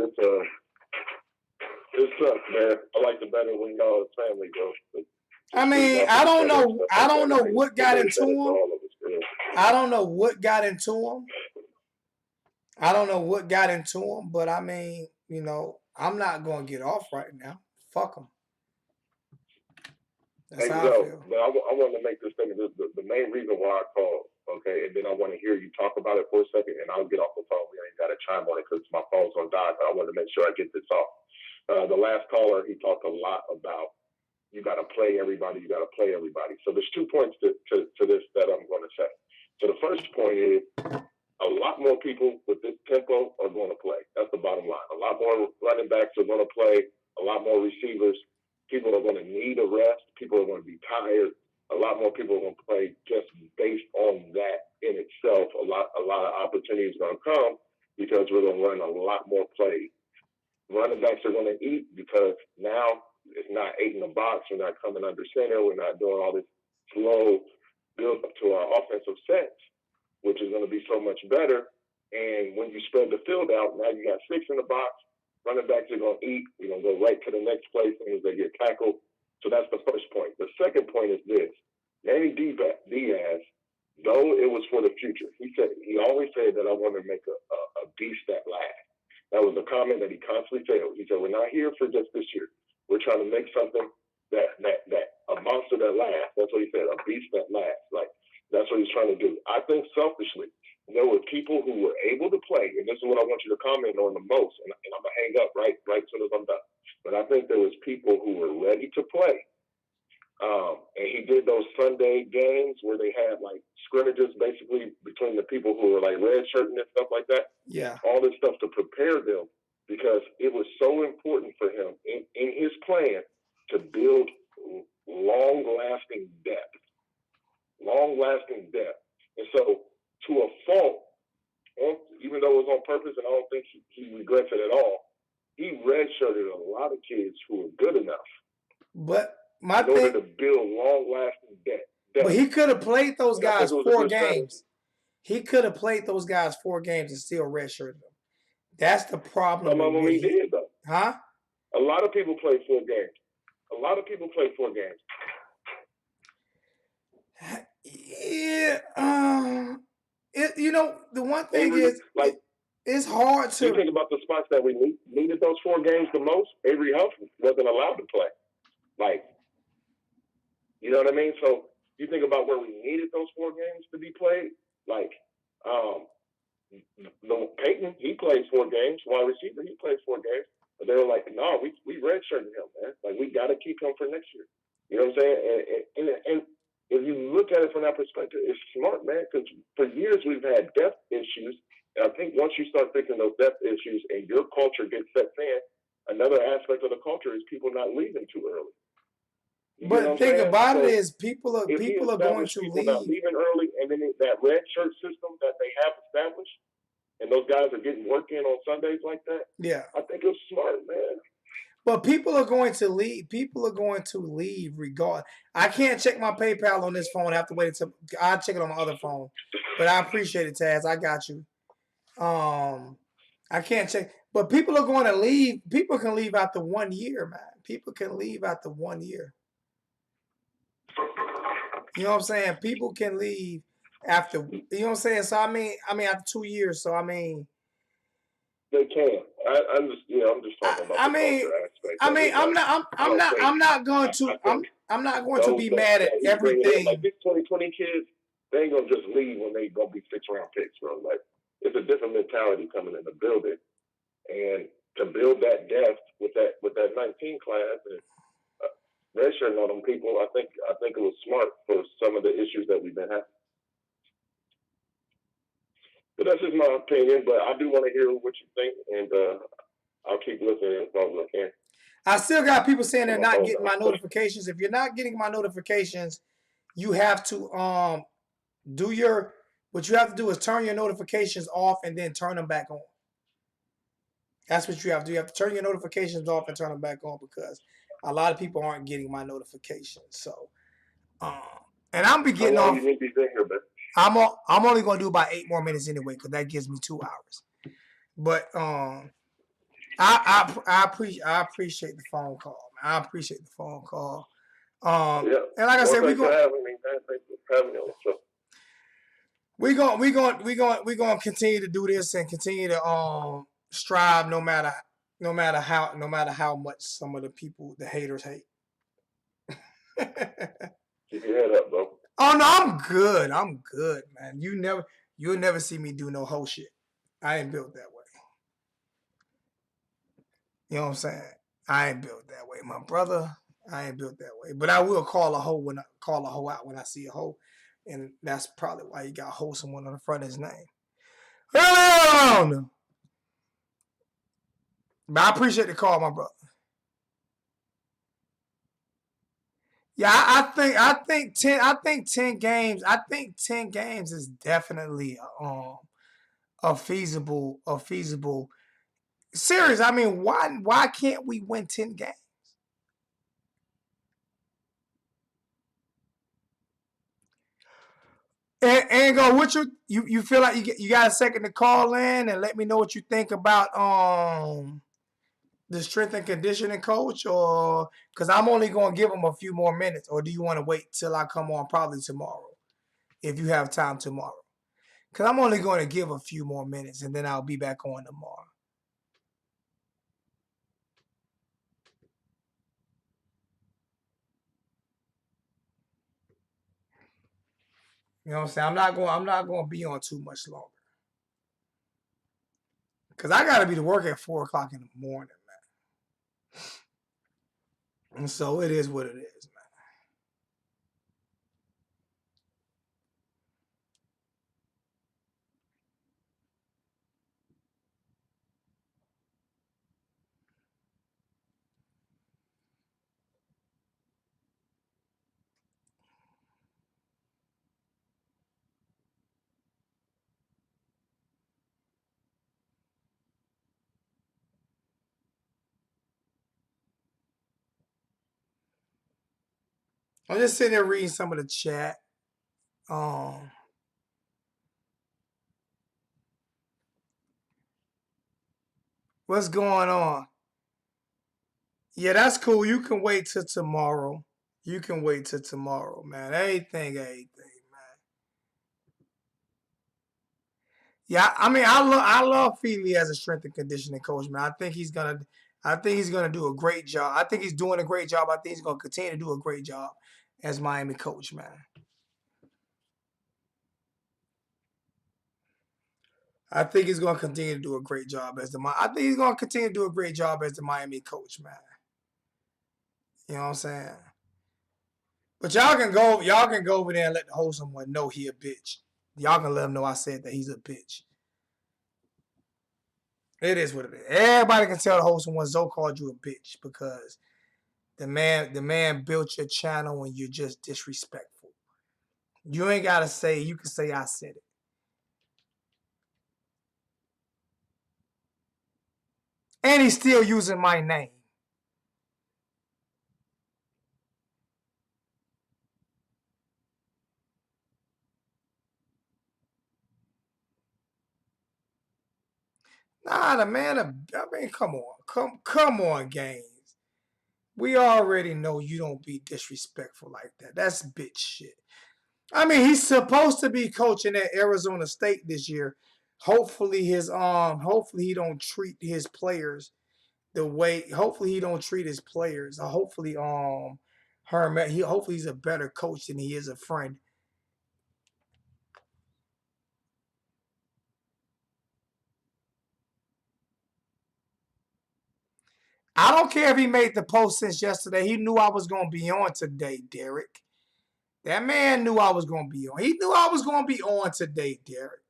it sucks, man. I like the better when y'all as family, bro. I mean, I don't know what got into him. I don't know what got into him, but I mean, I'm not going to get off right now. Fuck him. That's how I feel. But I want to make this thing. The main reason why I called, okay, and then I want to hear you talk about it for a second, and I'll get off the phone. We ain't got to chime on it because my phone's on die, but I want to make sure I get this off. The last caller, he talked a lot about you got to play everybody. You got to play everybody. So there's 2 points to this that I'm going to say. So the first point is a lot more people with this tempo are going to play. That's the bottom line. A lot more running backs are going to play. A lot more receivers. People are going to need a rest. People are going to be tired. A lot more people are going to play just based on that in itself. A lot of opportunities are going to come because we're going to run a lot more plays. Running backs are going to eat because now it's not 8 in the box. We're not coming under center. We're not doing all this slow build up to our offensive sets, which is going to be so much better. And when you spread the field out, now you got 6 in the box. Running backs are going to eat. We're going to go right to the next play as soon as they get tackled. So that's the first point. The second point is this. Manny Diaz, though it was for the future, he always said that I want to make a beast that lasts. That was a comment that he constantly said. He said, we're not here for just this year. We're trying to make something that a monster that lasts. That's what he said, a beast that lasts. Like, that's what he's trying to do. I think selfishly, there were people who were able to play, and this is what I want you to comment on the most, and I'm going to hang up right as soon as I'm done. But I think there was people who were ready to play. And he did those Sunday games where they had like scrimmages basically between the people who were like redshirting and stuff like that. Yeah. All this stuff to prepare them because it was so important for him in his plan to build long-lasting depth. And so to a fault, even though it was on purpose and I don't think he regrets it at all, he redshirted a lot of kids who were good enough. But in order to build long-lasting depth. But he could have played those guys 4 games. He could have played those guys 4 games and still redshirted them. That's the problem. Some of them he did, though. Huh? A lot of people played 4 games. Yeah. The one thing is, like, it's hard to. You think about the spots that we needed those 4 games the most. Avery Huff wasn't allowed to play. Like, you know what I mean? So you think about where we needed those 4 games to be played. Like, Peyton, he plays 4 games. Wide receiver, he plays 4 games. But they were like, no, we redshirted him, man. Like, we got to keep him for next year. You know what I'm saying? And if you look at it from that perspective, it's smart, man, because for years we've had depth issues. And I think once you start fixing those depth issues and your culture gets set in, another aspect of the culture is people not leaving too early. But think about it is people are going to people that are leave. leaving early, and then that red shirt system that they have established, and those guys are getting work in on Sundays like that. Yeah, I think it's smart, man. but people are going to leave. People are going to leave regard. I can't check my PayPal on this phone. I have to wait until I'll check it on my other phone. But I appreciate it, Taz. I got you. I can't check. But people are going to leave. People can leave after 1 year, man. People can leave after 1 year. You know what I'm saying? People can leave after. You know what I'm saying? So I mean, after 2 years. So I mean, they can. I'm just talking about the culture aspect. I'm not going to. I'm not going to be mad at everything. Like these 2020 kids, they ain't gonna just leave when they gonna be 6-round picks, bro. Like it's a different mentality coming in the building, and to build that depth with that 19 class and redshirting on them people, I think it was smart for some of the issues that we've been having. But that's just my opinion. But I do want to hear what you think, and I'll keep listening as long as I can. I still got people saying they're not getting my notifications. If you're not getting my notifications, you have to do your. What you have to do is turn your notifications off and then turn them back on. That's what you have to do. You have to turn your notifications off and turn them back on because a lot of people aren't getting my notifications. So, and I'm be getting off. I'm only going to do about 8 more minutes anyway because that gives me 2 hours. But I appreciate the phone call, man. I appreciate the phone call. And like I said, we're gonna continue to do this and continue to strive no matter how much some of the people, the haters, hate. Keep your head up, bro. Oh no, I'm good, man. You'll never see me do no whole shit. I ain't built that way. You know what I'm saying? I ain't built that way, my brother. I ain't built that way. But I will call a hoe out when I see a hoe. And that's probably why you got hoe someone on the front of his name. Hello! But I appreciate the call, my brother. Yeah, I think 10 games. I think 10 games is definitely a feasible series. I mean, why can't we win 10 games? And go, what you feel like you got a second to call in and let me know what you think about the strength and conditioning coach, or because I'm only going to give him a few more minutes, or do you want to wait till I come on probably tomorrow if you have time tomorrow? Because I'm only going to give a few more minutes and then I'll be back on tomorrow. You know what I'm saying? I'm not going to be on too much longer. Because I got to be to work at 4 o'clock in the morning, man. And so it is what it is, man. I'm just sitting there reading some of the chat. What's going on? Yeah, that's cool. You can wait till tomorrow. You can wait till tomorrow, man. Anything, man. Yeah, I mean, I love Feeley as a strength and conditioning coach, man. I think he's gonna do a great job. I think he's doing a great job. I think he's gonna continue to do a great job as Miami coach, man. I think he's gonna continue to do a great job as the Miami coach, man. You know what I'm saying? But y'all can go over there and let the host someone know he a bitch. Y'all can let him know I said that he's a bitch. It is what it is. Everybody can tell the host someone Zoe called you a bitch because The man built your channel and you're just disrespectful. You ain't gotta say, you can say I said it. And he's still using my name. Nah, the man, I mean, come on. Come on, Gaines. We already know you don't be disrespectful like that. That's bitch shit. I mean, he's supposed to be coaching at Arizona State this year. Hopefully hopefully he don't treat his players the way, hopefully he don't treat his players. Hopefully Herman, hopefully he's a better coach than he is a friend. I don't care if he made the post since yesterday. He knew I was going to be on today, Derek. That man knew I was going to be on. He knew I was going to be on today, Derek.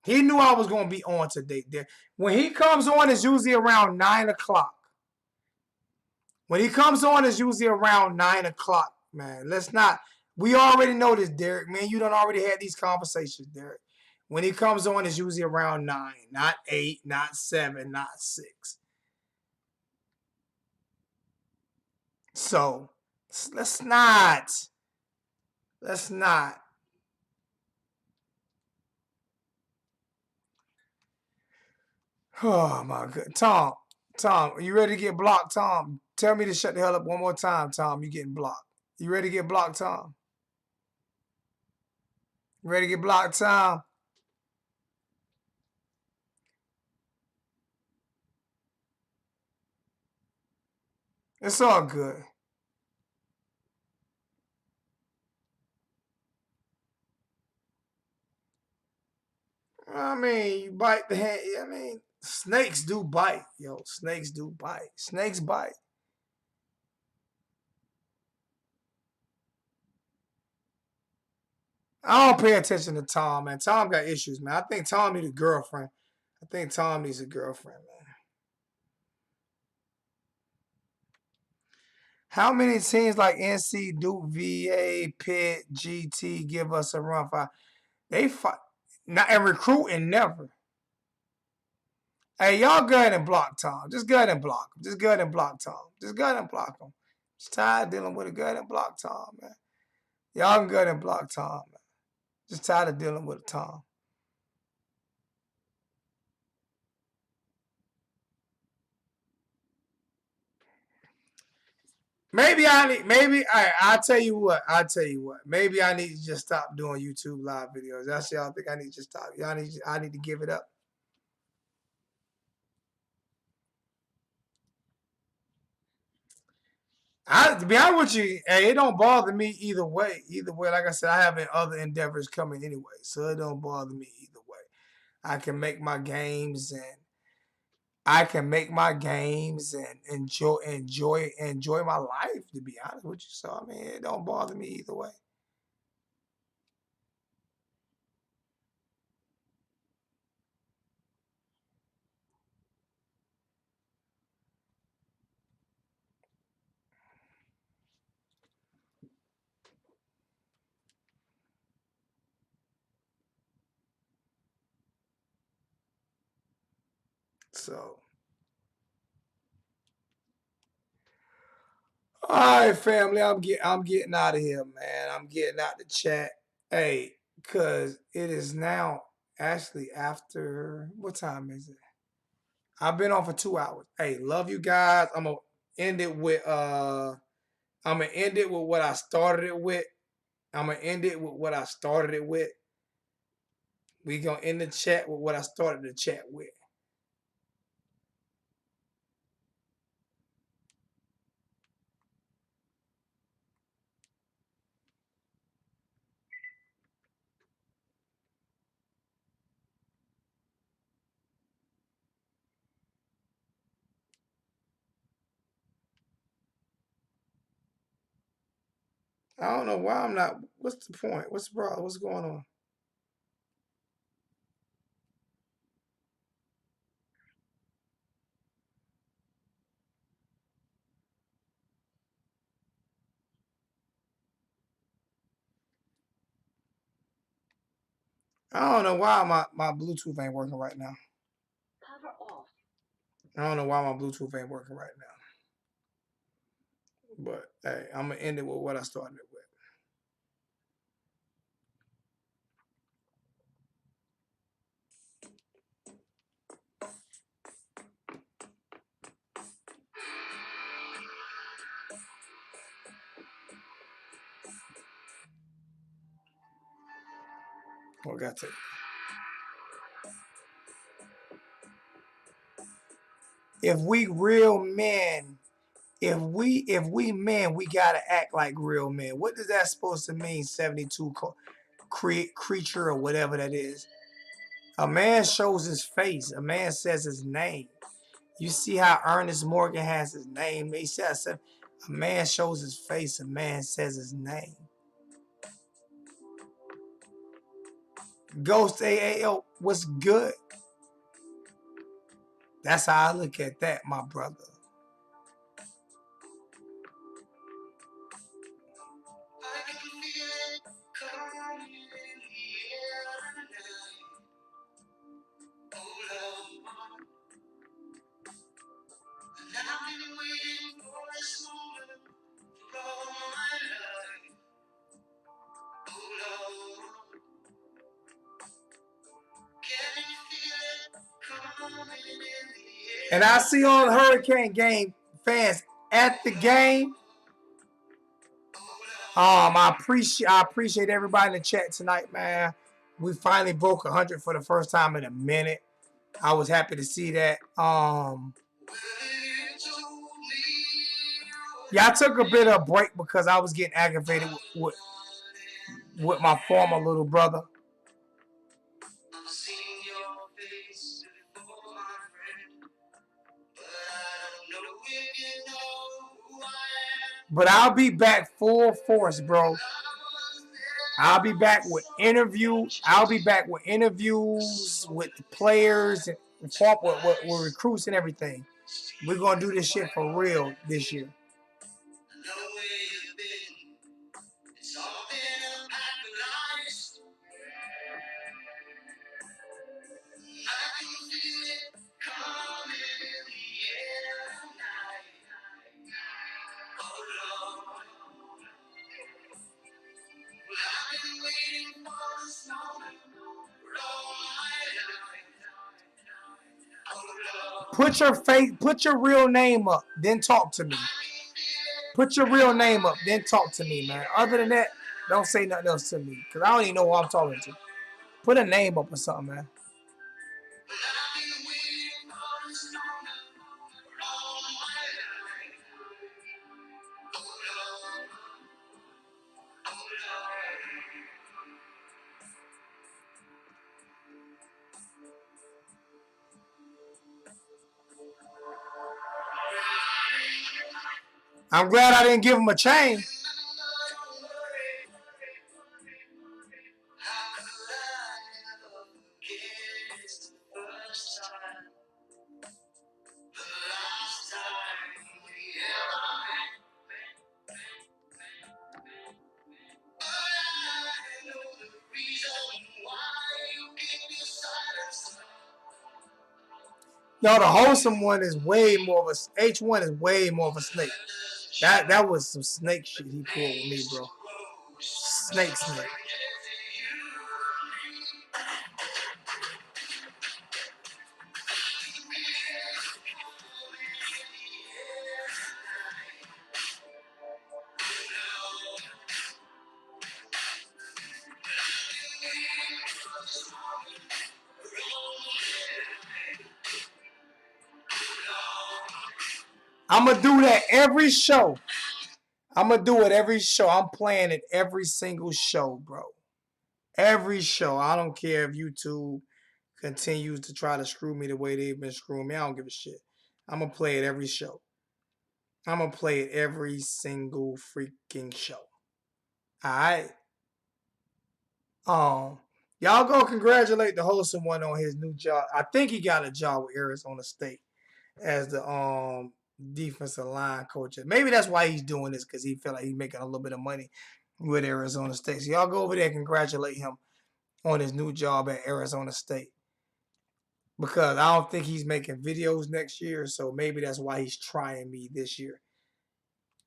He knew I was going to be on today, Derek. When he comes on, it's usually around 9 o'clock. When he comes on, it's usually around 9 o'clock, man. Let's not. We already know this, Derek. Man, you done already had these conversations, Derek. When he comes on, it's usually around 9, not 8, not 7, not 6. So, let's not. Let's not. Oh, my God. Tom, are you ready to get blocked, Tom? Tell me to shut the hell up one more time, Tom. You getting blocked. You ready to get blocked, Tom? You ready to get blocked, Tom? It's all good. I mean, you bite the hand. I mean, snakes do bite, yo. Snakes do bite. Snakes bite. I don't pay attention to Tom, man. Tom got issues, man. I think Tom needs a girlfriend. I think Tom needs a girlfriend, man. How many teams like NC, Duke, VA, Pitt, GT give us a run for? They fight. Not and recruiting never. Hey, y'all go ahead and block Tom. Just go ahead and block him. Just go ahead and block Tom. Just go ahead and block him. Just tired of dealing with it. Go ahead and block Tom, man. Y'all can go ahead and block Tom, man. Just tired of dealing with Tom. I'll tell you what. Maybe I need to just stop doing YouTube live videos. That's y'all think I need to just stop. I need to give it up. To be honest with you, hey, it don't bother me either way. Either way, like I said, I have other endeavors coming anyway, so it don't bother me either way. I can make my games and enjoy my life. To be honest with you, so I mean, it don't bother me either way. So, all right, family, I'm getting out of here, man. I'm getting out the chat. Hey, cause it is now actually after what time is it? I've been on for 2 hours. Hey, love you guys. End it with I'm gonna end it with what I started it with. I'm gonna end it with what I started it with. We gonna end the chat with what I started the chat with. I don't know why I'm not. What's the point? What's the problem? What's going on? I don't know why my Bluetooth ain't working right now. Cover off. I don't know why my Bluetooth ain't working right now. But hey, I'm gonna end it with what I started it with. What got to? If we real men, if we men, we gotta act like real men. What is that supposed to mean? 72 creature or whatever that is. A man shows his face. A man says his name. You see how Ernest Morgan has his name. He says a man shows his face. A man says his name. Ghost AAL, what's good? That's how I look at that, my brother. I can feel it coming in the air tonight. Oh Lord, and I've been waiting for this moment for all my life. Oh Lord, can you feel it coming in the air? And I see all the Hurricane game fans at the game. I appreciate everybody in the chat tonight, man. We finally broke 100 for the first time in a minute. I was happy to see that. Yeah, I took a bit of a break because I was getting aggravated with my former little brother. But I'll be back full force, bro. I'll be back with interviews. I'll be back with interviews with the players and with recruits and everything. We're gonna do this shit for real this year. Put your real name up, then talk to me. Put your real name up, then talk to me, man. Other than that, don't say nothing else to me, because I don't even know who I'm talking to. Put a name up or something, man. I'm glad I didn't give him a chain. No, the wholesome one is way more of a H1 is way more of a snake. That was some snake shit he pulled with me, bro. Snake. I'm gonna do that every show. I'm gonna do it every show. I'm playing it every single show, bro. Every show. I don't care if YouTube continues to try to screw me the way they've been screwing me. I don't give a shit. I'm gonna play it every show. I'm gonna play it every single freaking show. Alright. Y'all go congratulate the wholesome one on his new job. I think he got a job with Arizona State as the defensive line coach. Maybe that's why he's doing this, because he felt like he's making a little bit of money with Arizona State. So y'all go over there and congratulate him on his new job at Arizona State. Because I don't think he's making videos next year, so maybe that's why he's trying me this year.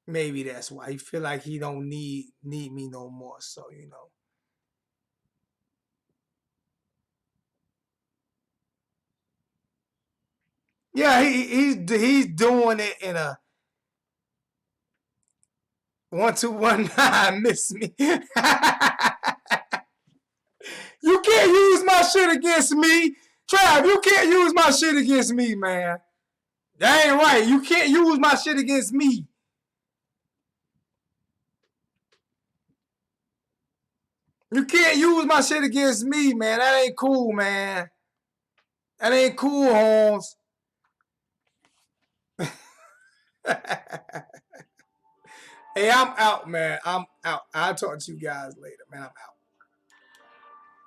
Maybe that's why he feel like he don't need me no more. So yeah, he's doing it in a 1-2-1-9. Miss me. You can't use my shit against me, Trav. You can't use my shit against me, man. That ain't right. You can't use my shit against me. You can't use my shit against me, man. That ain't cool, man. That ain't cool, Holmes. Hey, I'm out, man. I'm out. I'll talk to you guys later, man. I'm out.